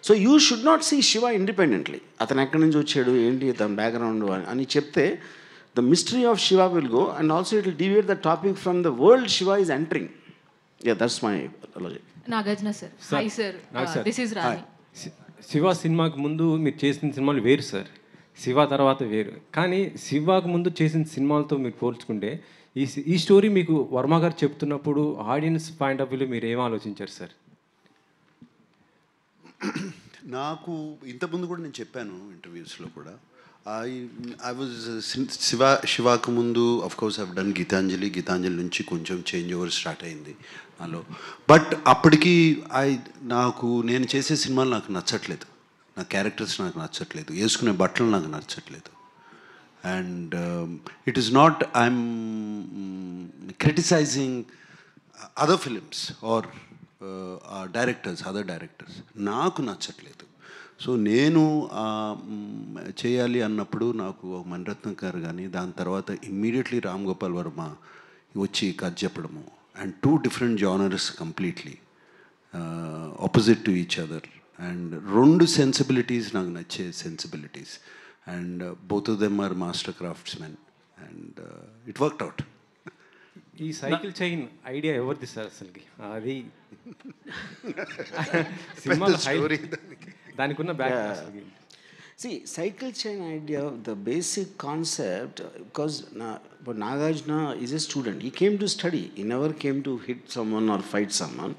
B: So you should not see Shiva independently. Athan ekkadi nunchi vachadu enti athan background ani chepte the mystery of Shiva will go, and also it will deviate the topic from the world Shiva is entering. Yeah, that's my logic.
N: Nagarjuna sir. Hi sir. This is Rani.
P: Shiva సినిమాకి ముందు మీరు చేసిన సినిమాలు వేరు సార్, శివ తర్వాత వేరు. కానీ శివాకు ముందు చేసిన సినిమాలతో మీరు పోల్చుకుంటే ఈ స్టోరీ మీకు వర్మ గారు చెప్తున్నప్పుడు ఆడియన్స్ పాయింట్ ఆఫ్ వ్యూలో మీరు ఏం ఆలోచించారు సార్?
E: నాకు ఇంతకుముందు కూడా నేను చెప్పాను ఇంటర్వ్యూస్లో కూడా, ఐ వాజ్ శివాకు ముందు of course I've done Gitanjali నుంచి కొంచెం చేంజ్ ఓవర్ స్టార్ట్ అయింది నాలో. బట్ అప్పటికి నేను చేసే సినిమాలు నాకు నచ్చట్లేదు, నా క్యారెక్టర్స్ నాకు నచ్చట్లేదు, వేసుకునే బట్టలు నాకు నచ్చట్లేదు. And it is not I'm criticising other films or other directors, నాకు నచ్చట్లేదు. సో నేను చేయాలి అన్నప్పుడు నాకు మణిరత్నం గారు కానీ, దాని తర్వాత ఇమ్మీడియట్లీ రామ్ గోపాల్ వర్మ వచ్చి కథ చెప్పడము, అండ్ 2 different genres కంప్లీట్లీ opposite to each other. And 2 sensibilities నాకు నచ్చే sensibilities, and both of them are master craftsmen, and it worked out.
P: ఈ సైకిల్ చైన్ ఐడియా ఎవరిది సార్ అసలుకి? అది సినిమాలో దానికి ఉన్న back.
B: See, cycle chain idea, the basic concept, because Nagarjuna is a student. He came to study. He never came to hit someone or fight someone.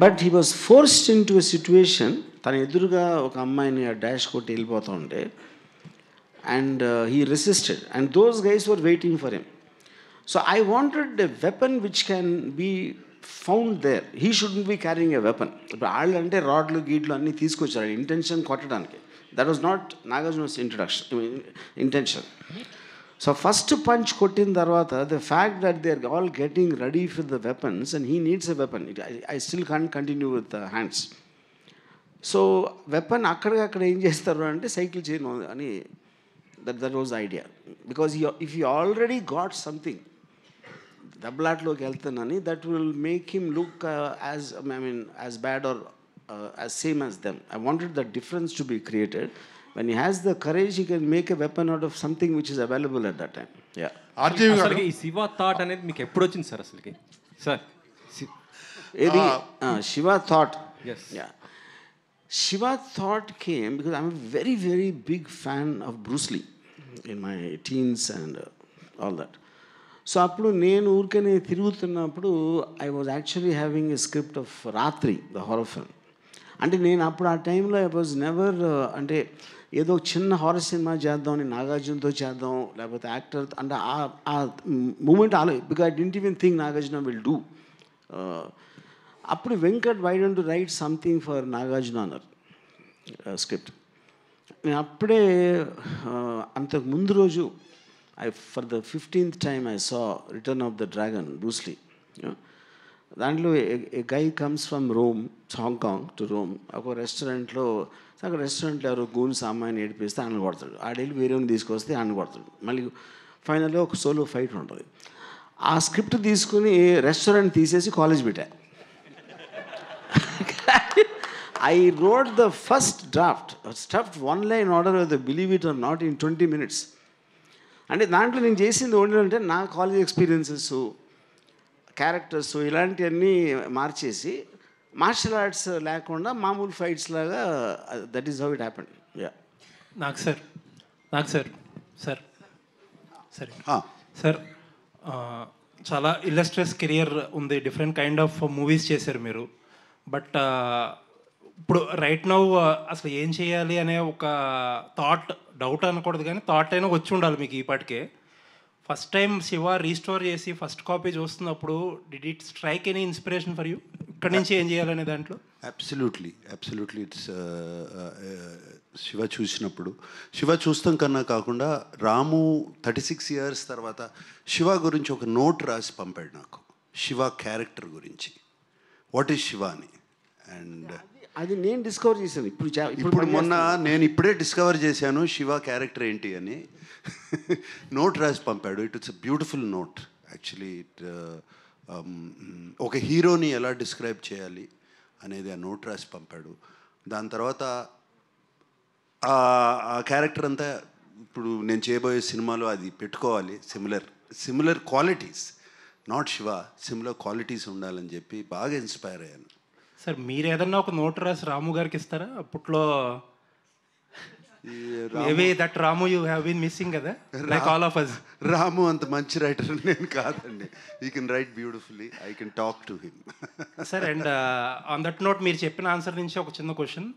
B: But he was forced into a situation, తన ఎదురుగా ఒక అమ్మాయిని డాష్ కొట్టి వెళ్ళిపోతూ ఉంటే, and he resisted. And those guys were waiting for him. So I wanted a weapon which can be found there. He shouldn't be carrying a weapon. ఇప్పుడు వాళ్ళు అంటే రాడ్లు గీడ్లు అన్నీ తీసుకొచ్చారు, ఇంటెన్షన్ కొట్టడానికి. That was not Nagarjuna's intention. So first punch kottin tarvata, the fact that they are all getting ready for the weapons and he needs a weapon. I still can't continue with the hands. So weapon అక్కడికక్కడ ఏం చేస్తారు అంటే సైకిల్ చేయను అని that was idea. Because if you already got something దెబ్బలాట్లోకి వెళ్తానని that will make him look as as bad or as same as them. I wanted that difference to be created. When he has the courage, he can make a weapon out of something which is available at that time. Yeah.
P: అసలు ఈ శివ థాట్ అనేది మీకు ఎప్పుడు వచ్చింది సార్ అసలుకి? సార్
B: ఏది Shiva thought?
P: Yes.
B: Yeah. Shiva thought came because I'm a very, very big fan of Bruce Lee in my teens and all that. So అప్పుడు నేను ఊరికనే తిరుగుతున్నప్పుడు I was actually having a script of రాత్రి ద హారర్ ఫిల్మ్. అంటే నేను అప్పుడు ఆ టైంలో ఐ వాజ్ నెవర్ అంటే ఏదో చిన్న హారర్ సినిమా చేద్దామని నాగార్జునతో చేద్దాం లేకపోతే యాక్టర్ అంటే ఆ moment because I didn't even think Nagarjuna will do. అప్పుడు Venkat why don't write something for Nagarjuna అన్నారు స్క్రిప్ట్. నేను అప్పుడే అంతకు ముందు రోజు for the 15th time I saw Return of the Dragon, Bruce Lee. దాంట్లో a guy comes from Rome, Hong Kong to Rome. ఒక రెస్టారెంట్లో అక్కడ రెస్టారెంట్లో ఎవరో గూన్స్ అమ్మాయిని ఏడిపిస్తే ఆయన కొడతాడు. ఆడెళ్ళి వేరేని తీసుకొస్తే ఆయన కొడతాడు. మళ్ళీ ఫైనల్గా ఒక సోలో ఫైట్ ఉంటుంది. ఆ స్క్రిప్ట్ తీసుకుని రెస్టారెంట్ తీసేసి కాలేజ్ పెట్టా. I wrote the first draft, stuffed one line order whether believe it or not in 20 minutes. అంటే దాంట్లో నేను చేసింది ఏంటంటే నా కాలేజ్ ఎక్స్పీరియన్సెస్, క్యారెక్టర్స్ ఇలాంటివన్నీ మార్చేసి మార్షల్ ఆర్ట్స్ లేకుండా మామూలు ఫైట్స్ లాగా that is how it happened. Yeah.
G: నాకు సార్ సార్ చాలా ఇల్లస్ట్రియస్ కెరియర్ ఉంది, డిఫరెంట్ కైండ్ ఆఫ్ మూవీస్ చేశారు మీరు. బట్ ఇప్పుడు రైట్ నౌ అసలు ఏం చేయాలి అనే ఒక థాట్, డౌట్ అనకూడదు కానీ థాట్ అయినా వచ్చి ఉండాలి మీకు ఈ పాటికే. ఫస్ట్ టైం శివ రీస్టోర్ చేసి ఫస్ట్ కాపీ చూస్తున్నప్పుడు did it strike any inspiration for you? ఇక్కడి నుంచి ఏం చేయాలనే దాంట్లో?
E: అబ్సల్యూట్లీ ఇట్స్ శివ చూస్తాం కన్నా కాకుండా రాము 36 years తర్వాత శివ గురించి ఒక నోట్ రాసి పంపాడు నాకు, శివ క్యారెక్టర్ గురించి, వాట్ ఈజ్ శివ అని. అండ్
B: అది నేను డిస్కవర్ చేశాను
E: ఇప్పుడు మొన్న నేను ఇప్పుడే డిస్కవర్ చేశాను శివ క్యారెక్టర్ ఏంటి అని. నోట్ రాసి పంపాడు. It's a beautiful note actually. ఒక హీరోని ఎలా డిస్క్రైబ్ చేయాలి అనేది ఆ నోట్ రాసి పంపాడు. దాని తర్వాత ఆ క్యారెక్టర్ అంతా ఇప్పుడు నేను చేయబోయే సినిమాలో అది పెట్టుకోవాలి, similar qualities, not Shiva, similar qualities ఉండాలని చెప్పి బాగా ఇన్స్పైర్ అయ్యాను.
G: సార్ మీరు ఏదన్నా ఒక నోట్ రాసి రాము గారికి ఇస్తారా? అప్పట్లో maybe that Ramu you have been missing కదా, like all of us.
E: Ramu అంత మంచి రైటర్ నేను కాదండి. He can write beautifully, I can talk to him.
G: Sir and on that note మీరు చెప్పిన ఆన్సర్ నుంచి ఒక చిన్న question.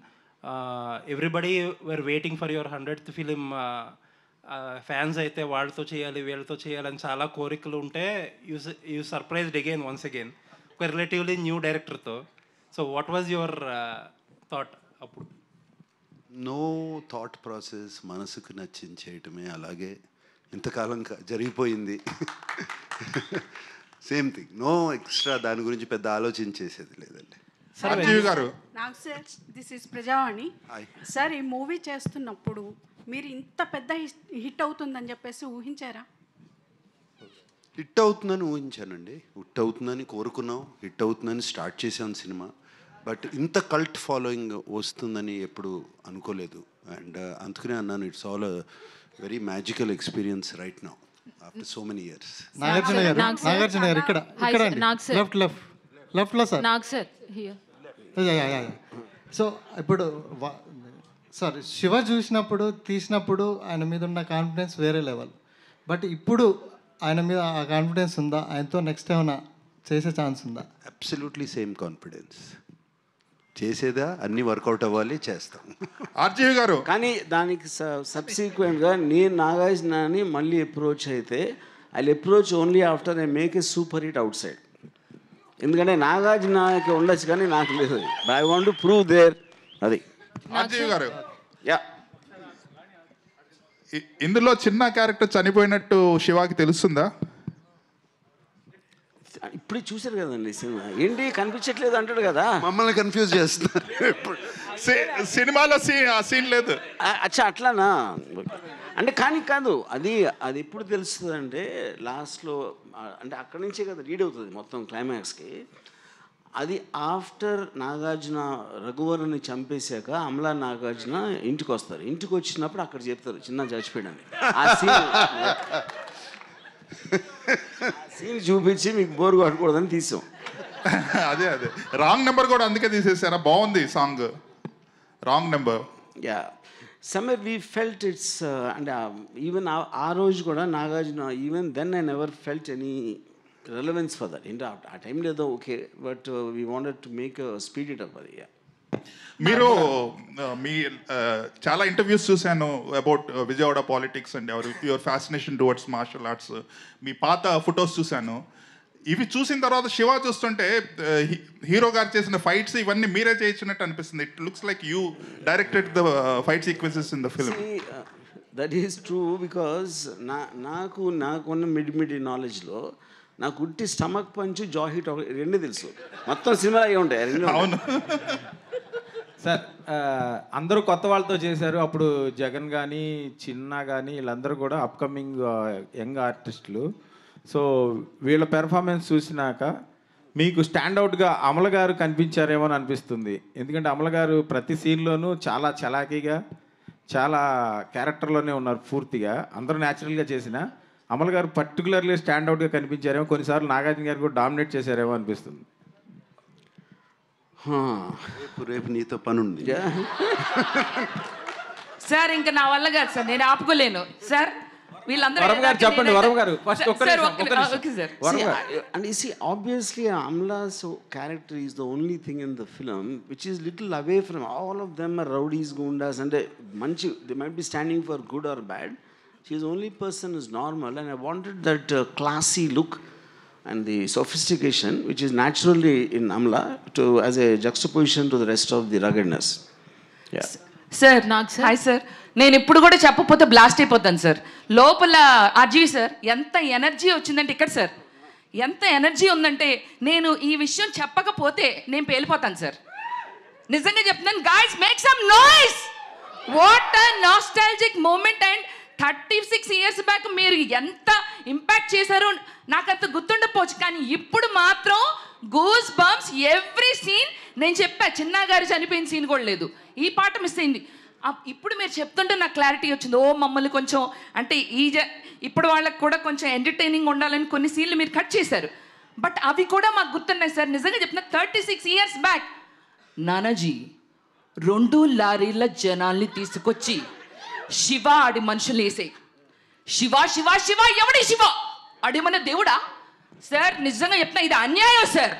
G: Everybody were waiting for your 100th film. Fans అయితే వాళ్ళతో చేయాలి వీళ్ళతో చేయాలని చాలా కోరికలు ఉంటే you surprised again once again ఒక రిలేటివ్లీ న్యూ డైరెక్టర్తో. So what was your thought అప్పుడు?
E: నో థాట్ ప్రాసెస్, మనసుకు నచ్చించేయటమే. అలాగే ఇంతకాలం జరిగిపోయింది. సేమ్ థింగ్, నో ఎక్స్ట్రా, దాని గురించి పెద్ద ఆలోచన చేసేది లేదండి.
Q: నాకు sir this is Prajavani sir. ఈ మూవీ చేస్తున్నప్పుడు మీరు ఇంత పెద్ద హిట్ అవుతుందని చెప్పేసి ఊహించారా?
E: హిట్ అవుతుందని ఊహించానండి, హిట్ అవుతుందని కోరుకున్నాం, హిట్ అవుతుందని స్టార్ట్ చేసాం సినిమా. బట్ ఇంత కల్ట్ ఫాలోయింగ్ వస్తుందని ఎప్పుడు అనుకోలేదు. అండ్ అందుకనే అన్నాను, it's all a very magical experience right now after so many years.
M: Nagarjuna garu ఇక్కడ లెఫ్ట్లో సార్. సో ఇప్పుడు సార్ శివ తీసినప్పుడు ఆయన మీద ఉన్న కాన్ఫిడెన్స్ వేరే లెవెల్. బట్ ఇప్పుడు ఆయన మీద ఆ కాన్ఫిడెన్స్ ఉందా? ఆయనతో నెక్స్ట్ ఏమైనా చేసే ఛాన్స్ ఉందా?
E: Absolutely same confidence. చేసేదా అన్నీ వర్కౌట్ అవ్వాలి, చేస్తాం.
C: ఆర్జీవి గారు
B: కానీ దానికి సబ్సిక్వెంట్గా నేను నాగార్జునని మళ్ళీ అప్రోచ్ అయితే I approach only after I make a super hit outside. ఎందుకంటే నాగార్జునకి ఉండొచ్చు కానీ నాకు లేదు. I want to prove there. అది
C: ఆర్జీవి గారు,
B: యా,
C: ఇందులో చిన్న క్యారెక్టర్ చనిపోయినట్టు శివాకి తెలుస్తుందా?
B: ఇప్పుడు చూసారు కదండి సినిమా, ఏంటి కనిపించట్లేదు అంటాడు కదా.
E: మమ్మల్ని కన్ఫ్యూజ్ చేస్తున్నారు.
C: సినిమాలో సీన్ లేదు.
B: అచ్చా అట్లానా? అంటే కానీ కాదు, అది అది ఎప్పుడు తెలుస్తుంది అంటే లాస్ట్లో, అంటే అక్కడి నుంచే కదా రీడ్ అవుతుంది మొత్తం క్లైమాక్స్కి. అది ఆఫ్టర్ నాగార్జున రఘువరన్ని చంపేశాక అమలా నాగార్జున ఇంటికి వస్తారు. ఇంటికి వచ్చినప్పుడు అక్కడ చెప్తారు చిన్న చచ్చిపోయాడని. ఆ సీన్ చూపించి మీకు బోర్ కొట్టకూడదని తీసాం.
C: అదే రాంగ్ నెంబర్ కూడా అందుకే తీసేసారా? బాగుంది song, wrong number.
B: Yeah somewhere we felt it's and even ఆ రోజు కూడా Nagarjuna, even then I never felt any relevance for that. In ఆ టైం లేదో okay, but we wanted to make speed it up. అది
C: మీరు మీ చాలా ఇంటర్వ్యూస్ చూశాను about Vijayawada politics and your fascination towards martial arts. మీ పాత ఫొటోస్ చూశాను. ఇవి చూసిన తర్వాత శివ చూస్తుంటే హీరో గారు చేసిన ఫైట్స్ ఇవన్నీ మీరే చేయించినట్టు అనిపిస్తుంది. It looks like you directed the fight sequences in the film.
B: That is true, because నాకున్న మిడి నాలెడ్జ్లో నాకు ఉట్టి స్టమక్ పంచ్, జా హిట్ రెండు తెలుసు. మొత్తం సినిమా అయ్యి ఉంటాయి రెండు.
J: అవును సార్, అందరూ కొత్త వాళ్ళతో చేశారు. అప్పుడు జగన్ కానీ చిన్న కానీ వీళ్ళందరూ కూడా అప్కమింగ్ యంగ్ ఆర్టిస్టులు. సో వీళ్ళ పెర్ఫార్మెన్స్ చూసినాక మీకు స్టాండౌట్గా అమల గారు కనిపించారేమో అని అనిపిస్తుంది. ఎందుకంటే అమల గారు ప్రతి సీన్లోనూ చాలా చలాకీగా, చాలా క్యారెక్టర్లోనే ఉన్నారు పూర్తిగా. అందరూ న్యాచురల్గా చేసిన అమల గారు పర్టికులర్లీ స్టాండౌట్గా కనిపించారేమో. కొన్నిసార్లు నాగార్జున గారు కూడా డామినేట్ చేశారేమో అనిపిస్తుంది.
E: రేపు నీతో పని ఉంది
R: సార్. ఇంకా నా వల్ల కాదు సార్, నేను ఆపుకోలేను సార్.
J: వరం గారు చెప్పండి. వరం గారు ఫస్ట్ ఒక్క నిమిషం.
B: And you see, obviously Amla's character is the only thing in the film which is little away from all of them are rowdies, goondas, and manchi, they might be standing for good or bad. She is the only person who is normal, and I wanted that classy look and the sophistication which is naturally in Amla to as a juxtaposition to the rest of the ruggedness. Yeah.
R: Sir hi sir. నేను ఇప్పుడు కూడా చెప్పకపోతే బ్లాస్ట్ అయిపోతాను సార్. లోపల అజయ్ సార్ ఎంత ఎనర్జీ వచ్చిందంటే ఇక్కడ సార్ ఎంత ఎనర్జీ ఉందంటే నేను ఈ విషయం చెప్పకపోతే నేను పేలిపోతాను సార్. నిజంగా చెప్తున్నాను. Guys make some noise. What a nostalgic moment. And 36 years back మీరు ఎంత ఇంపాక్ట్ చేశారో నాకు అంత గుర్తుండకపోవచ్చు, కానీ ఇప్పుడు మాత్రం గూస్ బంప్స్ ఎవ్రీ సీన్. నేను చెప్పా చిన్న గారు చనిపోయిన సీన్ కూడా లేదు, ఈ పాట మిస్ అయింది. ఇప్పుడు మీరు చెప్తుంటే నాకు క్లారిటీ వచ్చింది. ఓ మమ్మల్ని కొంచెం అంటే ఇప్పుడు వాళ్ళకి కూడా కొంచెం ఎంటర్టైనింగ్ ఉండాలని కొన్ని సీన్లు మీరు కట్ చేశారు, బట్ అవి కూడా మాకు గుర్తున్నాయి సార్. నిజంగా చెప్తున్నా 36 years బ్యాక్ నానాజీ 2 లారీల జనాల్ని తీసుకొచ్చి శివ ఆడి మనుషులు వేసాయి. శివ శివ శివ ఎవడి శివ అడిమన్న దేవుడా సార్? నిజంగా చెప్తున్నా ఇది అన్యాయం సార్.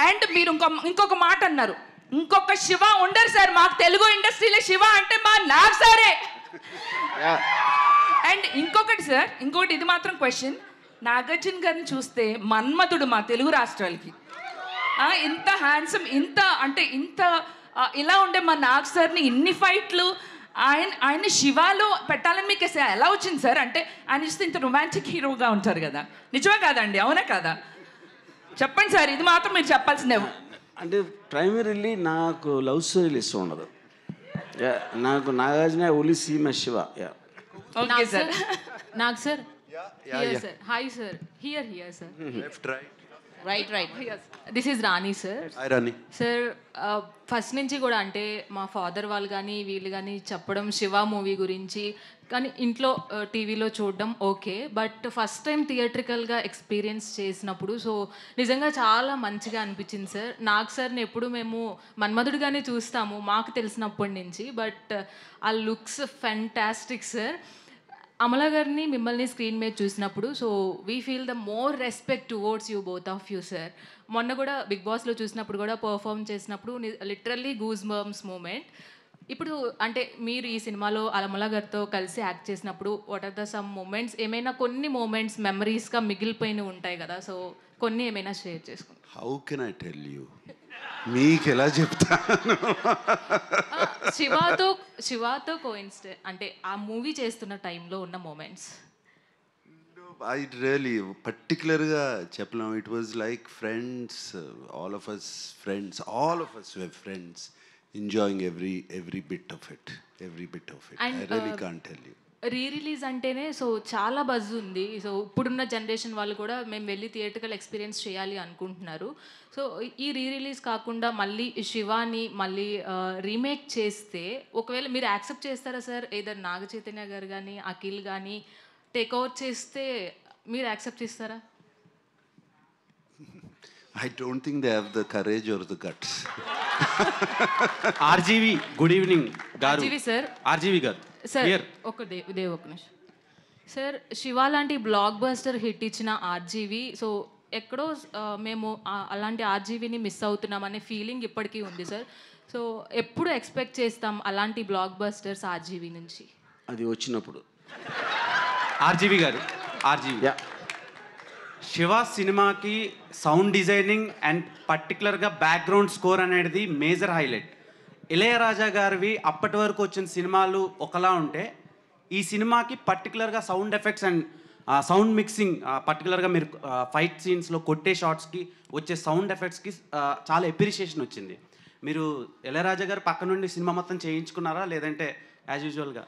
R: అండ్ మీరు ఇంకొక మాట అన్నారు, ఇంకొక శివ ఉండరు సార్ మాకు తెలుగు ఇండస్ట్రీలో. శివ అంటే మా నాగ్ సారే. అండ్ ఇంకొకటి సార్, ఇంకొకటి ఇది మాత్రం క్వశ్చన్. నాగార్జున గారిని చూస్తే మన్మధుడు మా తెలుగు రాష్ట్రాలకి. ఇంత హ్యాండ్సమ్, ఇంత అంటే ఇంత ఇలా ఉండే మా నాగ్ సార్ని ఇన్ని ఫైట్లు ఆయన శివాలో పెట్టాలని మీకు ఎలా వచ్చింది సార్? అంటే ఆయన చూస్తే ఇంత రొమాంటిక్ హీరోగా ఉంటారు కదా, నిజమే కాదండి? అవునా కాదా? చెప్పండి సార్, ఇది మాత్రం మీరు చెప్పాల్సిందే.
B: అంటే ప్రైమరీలీ నాకు లవ్ స్టోరీలు ఇష్టం ఉండదు. నాకు Nagarjuna only see my Shiva.
R: Okay sir.
N: Nag sir sir hi sir. Here sir.
E: Left
N: right this is Rani sir. Sir first నుంచి కూడా అంటే మా ఫాదర్ వాళ్ళు కానీ వీళ్ళు కానీ చెప్పడం శివ మూవీ గురించి, కానీ ఇంట్లో టీవీలో చూడడం ఓకే, బట్ ఫస్ట్ టైం థియేట్రికల్గా ఎక్స్పీరియన్స్ చేసినప్పుడు సో నిజంగా చాలా మంచిగా అనిపించింది సార్. నాగ్ సార్ని ఎప్పుడు మేము మన్మధుడిగానే చూస్తాము మాకు తెలిసినప్పటి నుంచి, బట్ ఆ లుక్స్ ఫెంటాస్టిక్ సార్. అమల గారిని మిమ్మల్ని స్క్రీన్ మీద చూసినప్పుడు so we feel the more respect towards you both of you sir. మొన్న కూడా బిగ్ బాస్లో చూసినప్పుడు కూడా పర్ఫామ్ చేసినప్పుడు లిటరల్లీ గూస్ బంప్స్ మూమెంట్. ఇప్పుడు అంటే మీరు ఈ సినిమాలో అమల గారితో కలిసి యాక్ట్ చేసినప్పుడు what are the some moments, ఏమైనా కొన్ని మూమెంట్స్ మెమరీస్గా మిగిలిపోయిన ఉంటాయి కదా, సో కొన్ని ఏమైనా షేర్ చేసుకుంటాం.
E: How can I tell you, మీకు ఎలా చెప్తాను?
N: శివాతో కోయిన్సిడెంట్ అంటే ఆ మూవీ చేస్తున్న టైంలో ఉన్న మూమెంట్స్.
E: ఐ రియలీ పర్టికులర్గా చెప్పలేము. It was like friends, all of us friends, all of us were friends. enjoying every bit of it.
N: And,
E: I really can't tell you.
N: Re release అంటేనే సో చాలా బజ్ ఉంది. సో ఇప్పుడున్న జనరేషన్ వాళ్ళు కూడా మేము వెళ్ళి థియేటర్కల్ ఎక్స్పీరియన్స్ చేయాలి అనుకుంటున్నారు. సో ఈ రీ రిలీజ్ కాకుండా మళ్ళీ శివాని మళ్ళీ రీమేక్ చేస్తే ఒకవేళ మీరు యాక్సెప్ట్ చేస్తారా సార్? ఏదర్ నాగ చైతన్య గారు కానీ అఖిల్ కానీ టేక్ ఓవర్ చేస్తే మీరు యాక్సెప్ట్ చేస్తారా?
E: I don't think they have the courage or the guts.
S: RGV good evening garu.
N: RGV sir.
S: RGV garu
N: sir ఒక నిమిషం సార్. శివ లాంటి బ్లాక్ బస్టర్ హిట్ ఇచ్చిన ఆర్జీవి, సో ఎక్కడో మేము అలాంటి ఆర్జీవిని మిస్ అవుతున్నామనే ఫీలింగ్ ఇప్పటికీ ఉంది సార్. సో ఎప్పుడు ఎక్స్పెక్ట్ చేస్తాం అలాంటి బ్లాక్ బస్టర్స్ ఆర్జీవి నుంచి?
B: అది వచ్చినప్పుడు.
S: ఆర్జీవి గారు, ఆర్జీవి శివ సినిమాకి సౌండ్ డిజైనింగ్ అండ్ పర్టికులర్గా బ్యాక్గ్రౌండ్ స్కోర్ అనేది మేజర్ హైలైట్. ఇళయరాజా గారివి అప్పటి వరకు వచ్చిన సినిమాలు ఒకలా ఉంటే ఈ సినిమాకి పర్టికులర్గా sound effects and sound mixing, పర్టికులర్గా మీరు ఫైట్ సీన్స్లో కొట్టే షాట్స్కి వచ్చే సౌండ్ ఎఫెక్ట్స్కి చాలా ఎప్రిషియేషన్ వచ్చింది. మీరు ఇళయరాజా గారు పక్క నుండి సినిమా మొత్తం చేయించుకున్నారా లేదంటే యాజ్ యూజువల్గా?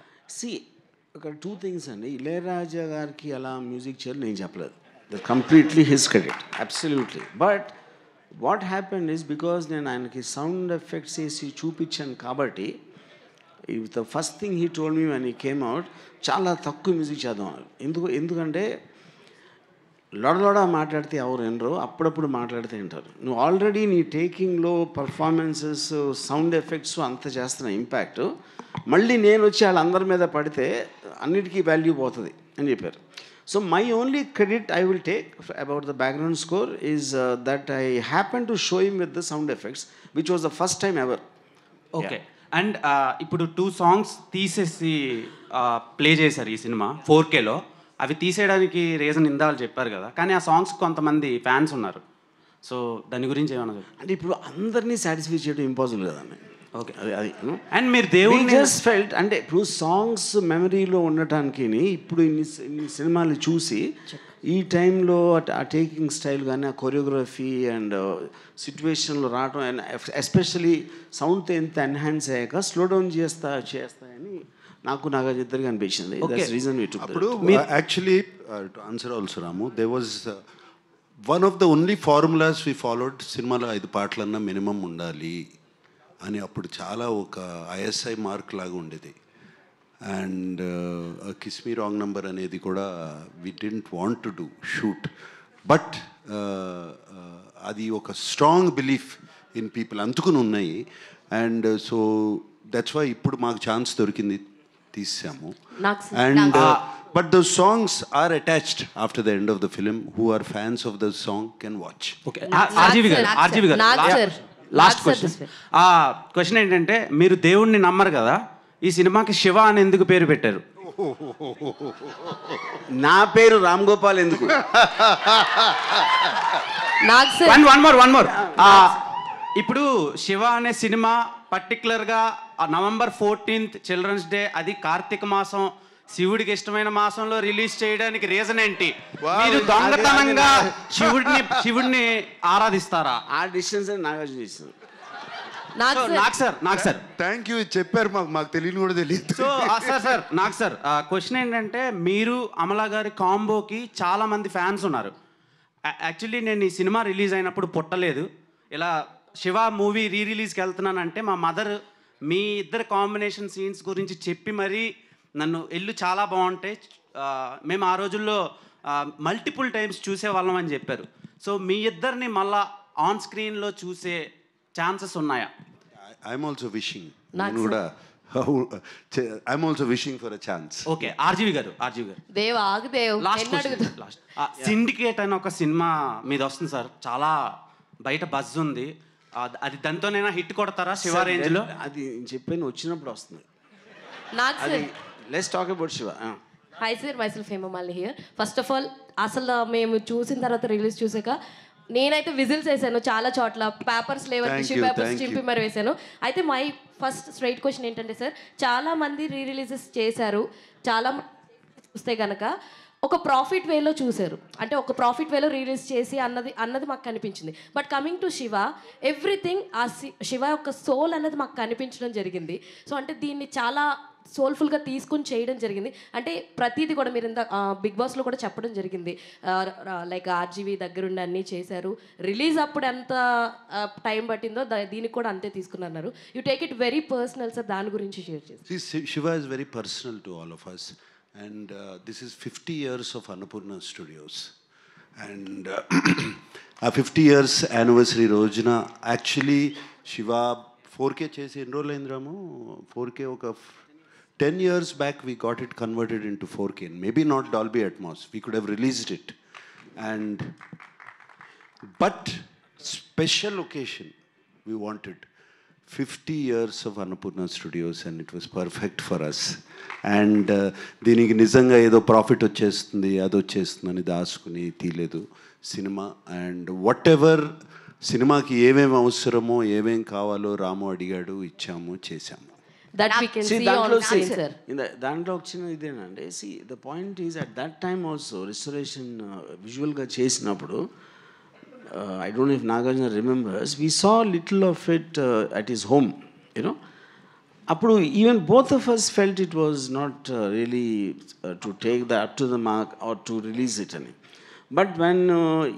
B: ఇక్కడ 2 things అండి. ఇళయరాజా గారికి అలా మ్యూజిక్ చేయాలి నేను చెప్పలేదు. Completely his credit, absolutely. But what happened is because నేను ఆయనకి సౌండ్ ఎఫెక్ట్స్ వేసి చూపించాను కాబట్టి the first thing he told me when he came out, చాలా తక్కువ మ్యూజిక్ చేద్దాం. ఎందుకంటే లొడ మాట్లాడితే ఎవరు వినరు, అప్పుడప్పుడు మాట్లాడితే వింటారు. నువ్వు ఆల్రెడీ నీ టేకింగ్లో పర్ఫార్మెన్సెస్ సౌండ్ ఎఫెక్ట్స్ అంత చేస్తున్న ఇంపాక్ట్ మళ్ళీ నేను వచ్చి వాళ్ళందరి మీద పడితే అన్నిటికీ వాల్యూ పోతుంది అని చెప్పారు. So my only credit I will take about the background score is that I happened to show him with the sound effects, which was the first time ever.
S: Okay. And ఇప్పుడు 2 songs తీసేసి ప్లే చేశారు ఈ సినిమా 4Kలో. అవి తీసేయడానికి రీజన్ ఇందాలు చెప్పారు కదా, కానీ ఆ సాంగ్స్ కొంతమంది ఫ్యాన్స్ ఉన్నారు. సో దాని గురించి ఏమన్నా చెప్పండి.
B: అంటే ఇప్పుడు అందరినీ సాటిస్ఫై చేయడం ఇంపాసిబుల్ కదండి.
S: ఓకే,
B: అది
S: అండ్ మీరు దేవుడిని
B: జస్ట్ ఫెల్ట్ అంటే ఇప్పుడు సాంగ్స్ మెమరీలో ఉండటానికి ఇప్పుడు ఇన్ని సినిమాలు చూసి ఈ టైంలో ఆ టేకింగ్ స్టైల్ కానీ ఆ కొరియోగ్రఫీ అండ్ సిచ్యువేషన్లో రావడం అండ్ ఎస్పెషలీ సౌండ్తో ఎంత ఎన్హాన్స్ అయ్యాక స్లో డౌన్ చేస్తాయని నాకు ఇద్దరికి అనిపించింది. రీజన్
E: అప్పుడు actually to answer also Ramu, they was one of the only formulas we followed. సినిమాలో 5 పాటలన్నా మినిమం ఉండాలి అని అప్పుడు చాలా ఒక ఐఎస్ఐ మార్క్ లాగా ఉండేది. And kiss me wrong number అనేది కూడా we didn't want to do shoot, but అది ఒక స్ట్రాంగ్ బిలీఫ్ ఇన్ పీపుల్ అందుకుని ఉన్నాయి. అండ్ సో దట్స్ వై ఇప్పుడు మాకు ఛాన్స్ దొరికింది, తీసాము. And but the songs are attached after the end of the film. Who are fans of the song can watch.
S: Okay, RGV garu last question ఏంటంటే, మీరు దేవుణ్ణి నమ్మరు కదా, ఈ సినిమాకి శివ అని ఎందుకు పేరు పెట్టారు?
B: నా పేరు రామ్ గోపాల్ ఎందుకు?
S: వన్ మోర్ ఇప్పుడు శివ అనే సినిమా పర్టికులర్గా November 14th చిల్డ్రన్స్ డే, అది కార్తీక మాసం, శివుడికి ఇష్టమైన మాసంలో రిలీజ్ చేయడానికి రీజన్ ఏంటి? మీరు దొంగతనంగా శివుడిని ఆరాధిస్తారా?
B: ఆ డిస్టెన్స్ నాగార్జున చేస్తుంది.
S: నాకు సార్
E: థ్యాంక్ యూ చెప్పారు, మాకు తెలియని కూడా తెలియదు.
S: సో సార్ నాకు సార్ క్వశ్చన్ ఏంటంటే, మీరు అమలా గారి కాంబోకి చాలా మంది ఫ్యాన్స్ ఉన్నారు. యాక్చువల్లీ నేను ఈ సినిమా రిలీజ్ అయినప్పుడు పుట్టలేదు. ఇలా శివ మూవీ రీ రిలీజ్కి వెళ్తున్నానంటే మా మదర్ మీ ఇద్దరు కాంబినేషన్ సీన్స్ గురించి చెప్పి మరీ నన్ను ఎల్లు చాలా బాగుంటాయి, మేము ఆ రోజుల్లో మల్టిపుల్ టైమ్స్ చూసేవాళ్ళం అని చెప్పారు. సో మీ ఇద్దరిని మళ్ళా ఆన్ స్క్రీన్లో చూసే ఛాన్సెస్ ఉన్నాయా?
E: ఐఎమ్ ఆల్సో విషింగ్, నేను కూడా I'm also wishing for a chance.
S: Okay, RGV garu last syndicate అని ఒక సినిమా మీద వస్తుంది సార్, చాలా బయట బజ్ ఉంది. అది దాంతోనైనా హిట్ కొడతారా శివ రేంజ్లో?
B: అది చెప్పాను, వచ్చినప్పుడు వస్తుంది. Let's talk about Shiva.
T: Hi sir, myself Hemamalini here. First of all అసలు మేము చూసిన తర్వాత రిలీజ్ చూసాక నేనైతే విజిల్స్ వేసాను చాలా చోట్ల, పేపర్స్ లేవని టిష్యూ పేపర్స్ చింపి మరి వేసాను. అయితే మై ఫస్ట్ స్ట్రైట్ క్వశ్చన్ ఏంటంటే సార్, చాలా మంది రీ రిలీజెస్ చేశారు, చాలా చూస్తే కనుక ఒక ప్రాఫిట్ వేలో చూశారు, అంటే ఒక ప్రాఫిట్ వేలో రిలీజ్ చేసి అన్నది మాకు కనిపించింది. But coming to Shiva, everything ఆ శివ యొక్క సోల్ అన్నది మాకు కనిపించడం జరిగింది. సో అంటే దీన్ని చాలా సోల్ఫుల్గా తీసుకుని చేయడం జరిగింది. అంటే ప్రతిదీ కూడా మీరు ఇంత బిగ్ బాస్లో కూడా చెప్పడం జరిగింది, లైక్ ఆర్జీవీ దగ్గరుండి అన్నీ చేశారు. రిలీజ్ అప్పుడు ఎంత టైం పట్టిందో దీనికి కూడా అంతే తీసుకున్నారు. You take it very personal sir, దాని గురించి షేర్ చేసి.
E: Shiva is very personal to all of us, and this is 50 years of Annapurna Studios, and ఆ 50 years anniversary రోజున యాక్చువల్లీ శివ 4K చేసి ఎన్ని రోజులు అయింది రాము? 4K ఒక 10 years back we got it converted into 4K, and maybe not Dolby Atmos, we could have released it, but special occasion we wanted 50 years of Annapurna Studios, and it was perfect for us. And దీనికి నిజంగా ఏదో ప్రాఫిట్ వచ్చేస్తుంది అది వచ్చేస్తుందని దాచుకుని తీయలేదు సినిమా. అండ్ వాట్ ఎవర్ సినిమాకి ఏమేమి అవసరమో ఏమేమి కావాలో రాము అడిగాడు, ఇచ్చాము, చేశాము.
B: దాంట్లో వచ్చిన ఇదేనండి. The point is at that time also restoration విజువల్గా చేసినప్పుడు, I don't know if Nagarjuna remembers, we saw little of it at his home, you know. Appudu even both of us felt it was not really to take that up to the mark or to release it ani. But when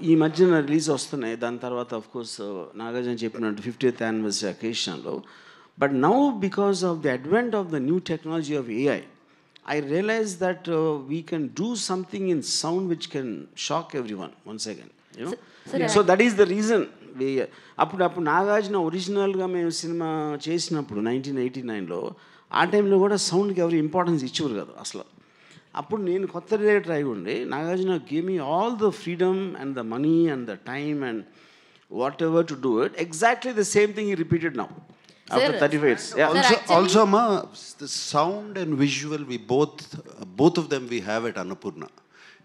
B: ee madhyana release vastunayi, dan tarvata of course Nagarjuna cheppinattu 50th anniversary occasion lo, but now because of the advent of the new technology of AI, I realized that we can do something in sound which can shock everyone once again, you know. So that is the reason we అప్పుడు నాగార్జున ఒరిజినల్గా మేము సినిమా చేసినప్పుడు 1989లో ఆ టైంలో కూడా సౌండ్కి ఎవరు ఇంపార్టెన్స్ ఇచ్చేవారు కదా అసలు. అప్పుడు నేను కొత్త డైరెక్టర్ అయి ఉండి Nagarjuna gave me all the freedom and the money and the time and what ever to do it. Exactly the same thing ఈ repeated now after 35 years.
E: Also ma, the sound and visual we both of them we have at Annapurna.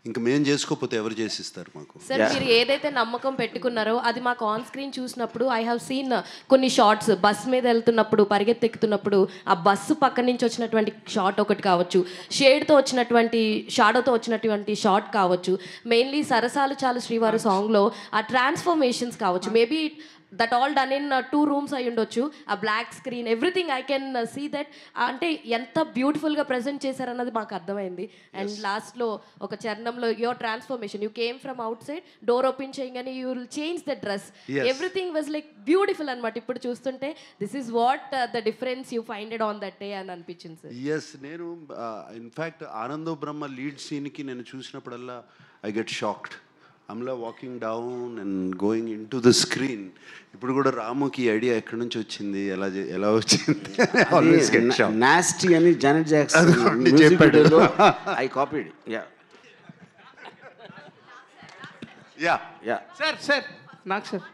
E: ఇంకా మేము చేసుకోకపోతే ఎవరు చేసిస్తారు మాకు?
T: సార్ మీరు ఏదైతే నమ్మకం పెట్టుకున్నారో అది మాకు ఆన్ స్క్రీన్ చూసినప్పుడు ఐ హావ్ సీన్ కొన్ని షార్ట్స్, బస్ మీద వెళ్తున్నప్పుడు పరిగెత్తెక్కుతున్నప్పుడు ఆ బస్సు పక్క నుంచి వచ్చినటువంటి షార్ట్ ఒకటి కావచ్చు, షేడ్తో వచ్చినటువంటి షాడోతో వచ్చినటువంటి షార్ట్ కావచ్చు, మెయిన్లీ సరసాలు చాలు శ్రీవారు సాంగ్లో ఆ ట్రాన్స్ఫర్మేషన్స్ కావచ్చు, maybe that all done in 2 rooms అయి ఉండొచ్చు, ఆ black screen everything I can see that. అంటే ఎంత బ్యూటిఫుల్గా ప్రజెంట్ చేశారన్నది మాకు అర్థమైంది. అండ్ లాస్ట్లో ఒక చరణంలో your transformation, you came from outside, door open చేయగానే you will change the dress, everything was like beautiful అనమాట. ఇప్పుడు చూస్తుంటే this is what the difference you finded on that day అని అనిపించింది సార్.
E: ఎస్, నేను ఇన్ఫ్యాక్ట్ ఆనందో బ్రహ్మ లీడ్ సీన్కి నేను చూసినప్పుడల్లా I get shocked. Amala walking down and going into the screen. ఇప్పుడు కూడా రాముకి ఐడియా ఎక్కడి నుంచి వచ్చింది, ఎలా వచ్చింది?
B: నాస్టీ అని జానెట్ జాక్సన్ చెప్పాడు, ఐ కాపీడ్.
A: సార్ నాకు సార్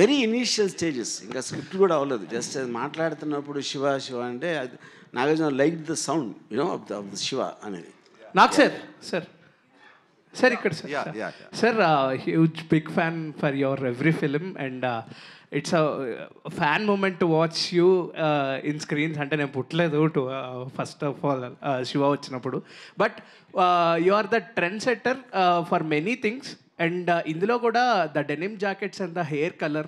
B: వెరీ ఇనీషియల్ స్టేజెస్, ఇంకా స్క్రిప్ట్ కూడా అవ్వలేదు. జస్ట్ మాట్లాడుతున్నప్పుడు శివ శివ అంటే Nagarjuna like the sound you know of the Shiva అనేది.
A: నాకు సార్ ఇక్కడ sir huge big fan for your every film and it's a fan moment to watch you in screens. అంటే నేను పుట్టలేదు to first of all Shiva వచ్చినప్పుడు, but you are the trend setter for many things. And ఇందులో కూడా the denim jackets and the hair colour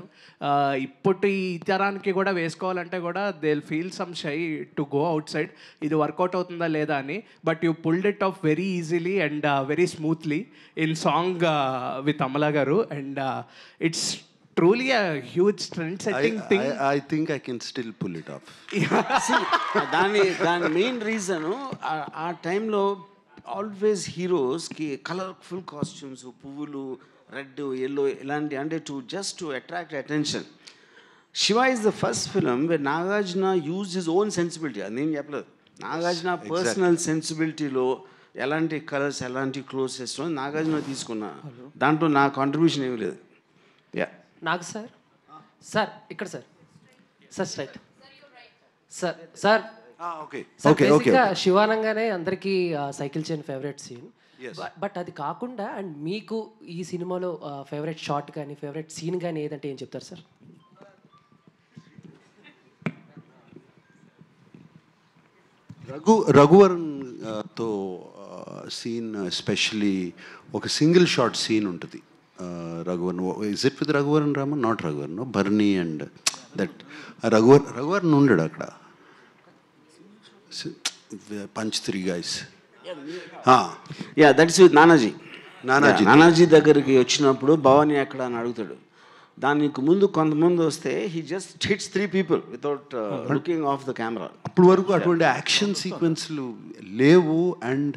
A: ఇప్పటి తరానికి కూడా వేసుకోవాలంటే కూడా they will feel some shy to go outside, ఇది వర్కౌట్ అవుతుందా లేదా అని. But you pulled it off very easily and very smoothly in song with Amala garu. And it's truly a huge trend setting thing.
E: I think I can still pull it off.
B: See, దాని మెయిన్ రీజన్ ఆ టైంలో ఆల్వేస్ హీరోస్కి కలర్ఫుల్ కాస్ట్యూమ్స్, పువ్వులు, రెడ్, ఎల్లో ఇలాంటి, అంటే to attract attention. Shiva is the first film wear Nagarjuna use his own sensibility. అది నేను చెప్పలేదు, నాగార్జున పర్సనల్ సెన్సిబిలిటీలో ఎలాంటి కలర్స్ ఎలాంటి క్లోత్స్ వేసుకో నాగార్జున తీసుకున్నా, దాంట్లో నా కాంట్రిబ్యూషన్ ఏమీ లేదు.
U: నాకు సార్ ఇక్కడ సార్ స్ట్రైట్ సార్
E: ఓకే
U: బేసిక్గా శివానంగానే అందరికీ cycle chain favourite scene. But అది కాకుండా అండ్ మీకు ఈ సినిమాలో ఫేవరెట్ షాట్ కానీ ఫేవరెట్ సీన్ కానీ ఏదంటే ఏం చెప్తారు సార్?
E: రఘువరన్ తో సీన్ ఎస్పెషలీ ఒక సింగిల్ షాట్ సీన్ ఉంటుంది. Raghuvaran, is it with Raghuvaran Raman? Not Raghuvaran, Barney and that Raghuvaran ఉండడు అక్కడ. Punch 3 guys.
B: Yeah, that's with Nanaji. Nanaji దగ్గరికి వచ్చినప్పుడు భవానీ ఎక్కడ అని అడుగుతాడు. దానికి ముందు కొంతమంది వస్తే he just hits 3 people without looking of the camera.
E: అప్పటి వరకు అటువంటి యాక్షన్ సీక్వెన్స్లు లేవు. And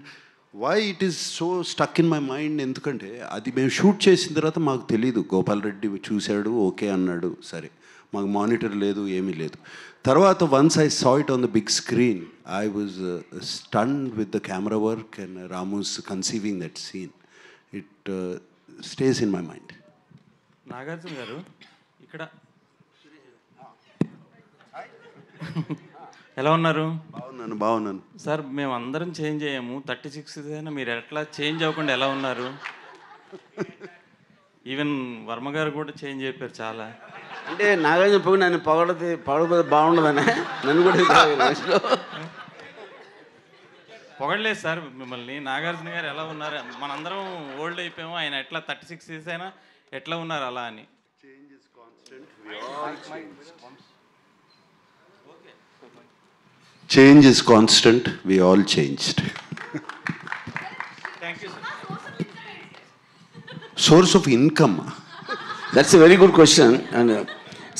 E: why it is so stuck in my mind, ఎందుకంటే అది మేము షూట్ చేసిన తర్వాత మాకు తెలీదు. గోపాల్ రెడ్డి చూశాడు, ఓకే అన్నాడు, సరే. మాకు మానిటర్ లేదు, ఏమీ లేదు. తర్వాత once I saw it on the big screen, I was stunned with the camera work and Ramu's conceiving that scene. It stays in my mind.
F: Nagarjuna garu ఇక్కడ ఎలా ఉన్నారు?
E: బాగున్నాను
F: సార్. మేము అందరం చేంజ్ అయ్యాము. 36 అయినా మీరు ఎట్లా చేంజ్ అవ్వకుండా ఎలా ఉన్నారు? ఈవెన్ వర్మ గారు కూడా చేంజ్ అయిపోయారు చాలా.
B: అంటే నాగార్జున పోయి నన్ను పొగడపోతే బాగుండదనే నన్ను కూడా
F: పొగడలేదు సార్ మిమ్మల్ని. నాగార్జున గారు ఎలా ఉన్నారు? మనందరం ఓల్డ్ అయిపోయాము, ఆయన ఎట్లా 36 years అయినా ఎట్లా ఉన్నారు అలా అని.
E: Change is constant. We all changed.
F: Thank you, sir.
E: Source of income.
B: That's a very good question. And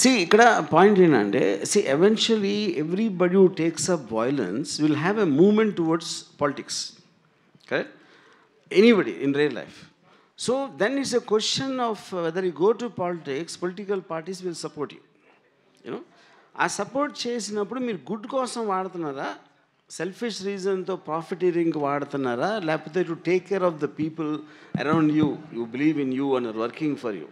B: see, ikkada point ఏంటంటే, see, eventually everybody who takes up violence will have a movement towards politics. Correct? Anybody in real life. So then it's a question of whether you go to politics, political parties will support you. You know? ఆ సపోర్ట్ చేసినప్పుడు మీరు గుడ్ కోసం వాడుతున్నారా, సెల్ఫిష్ రీజన్తో ప్రాఫిటీరింగ్కి వాడుతున్నారా, లేకపోతే to take care of the people around you, you believe in you and are working for you.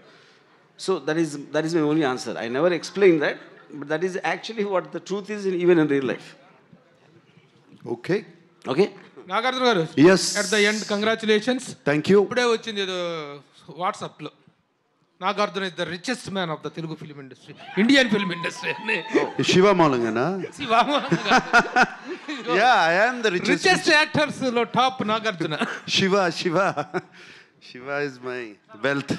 B: So that is my only answer. I never explain that, but that is actually what the truth is even in real life.
E: Okay
B: okay
D: Nagarjuna garu,
E: yes,
D: at the end congratulations.
E: Thank you.
D: ఇప్పుడే వచ్చింది ఏదో వాట్సాప్లో, Nagarjuna is the richest man of the Telugu film industry, Indian film industry అని.
E: శివ మూలంగానా? Yeah, I am the
D: richest actors లో top Nagarjuna.
E: Shiva is my wealth.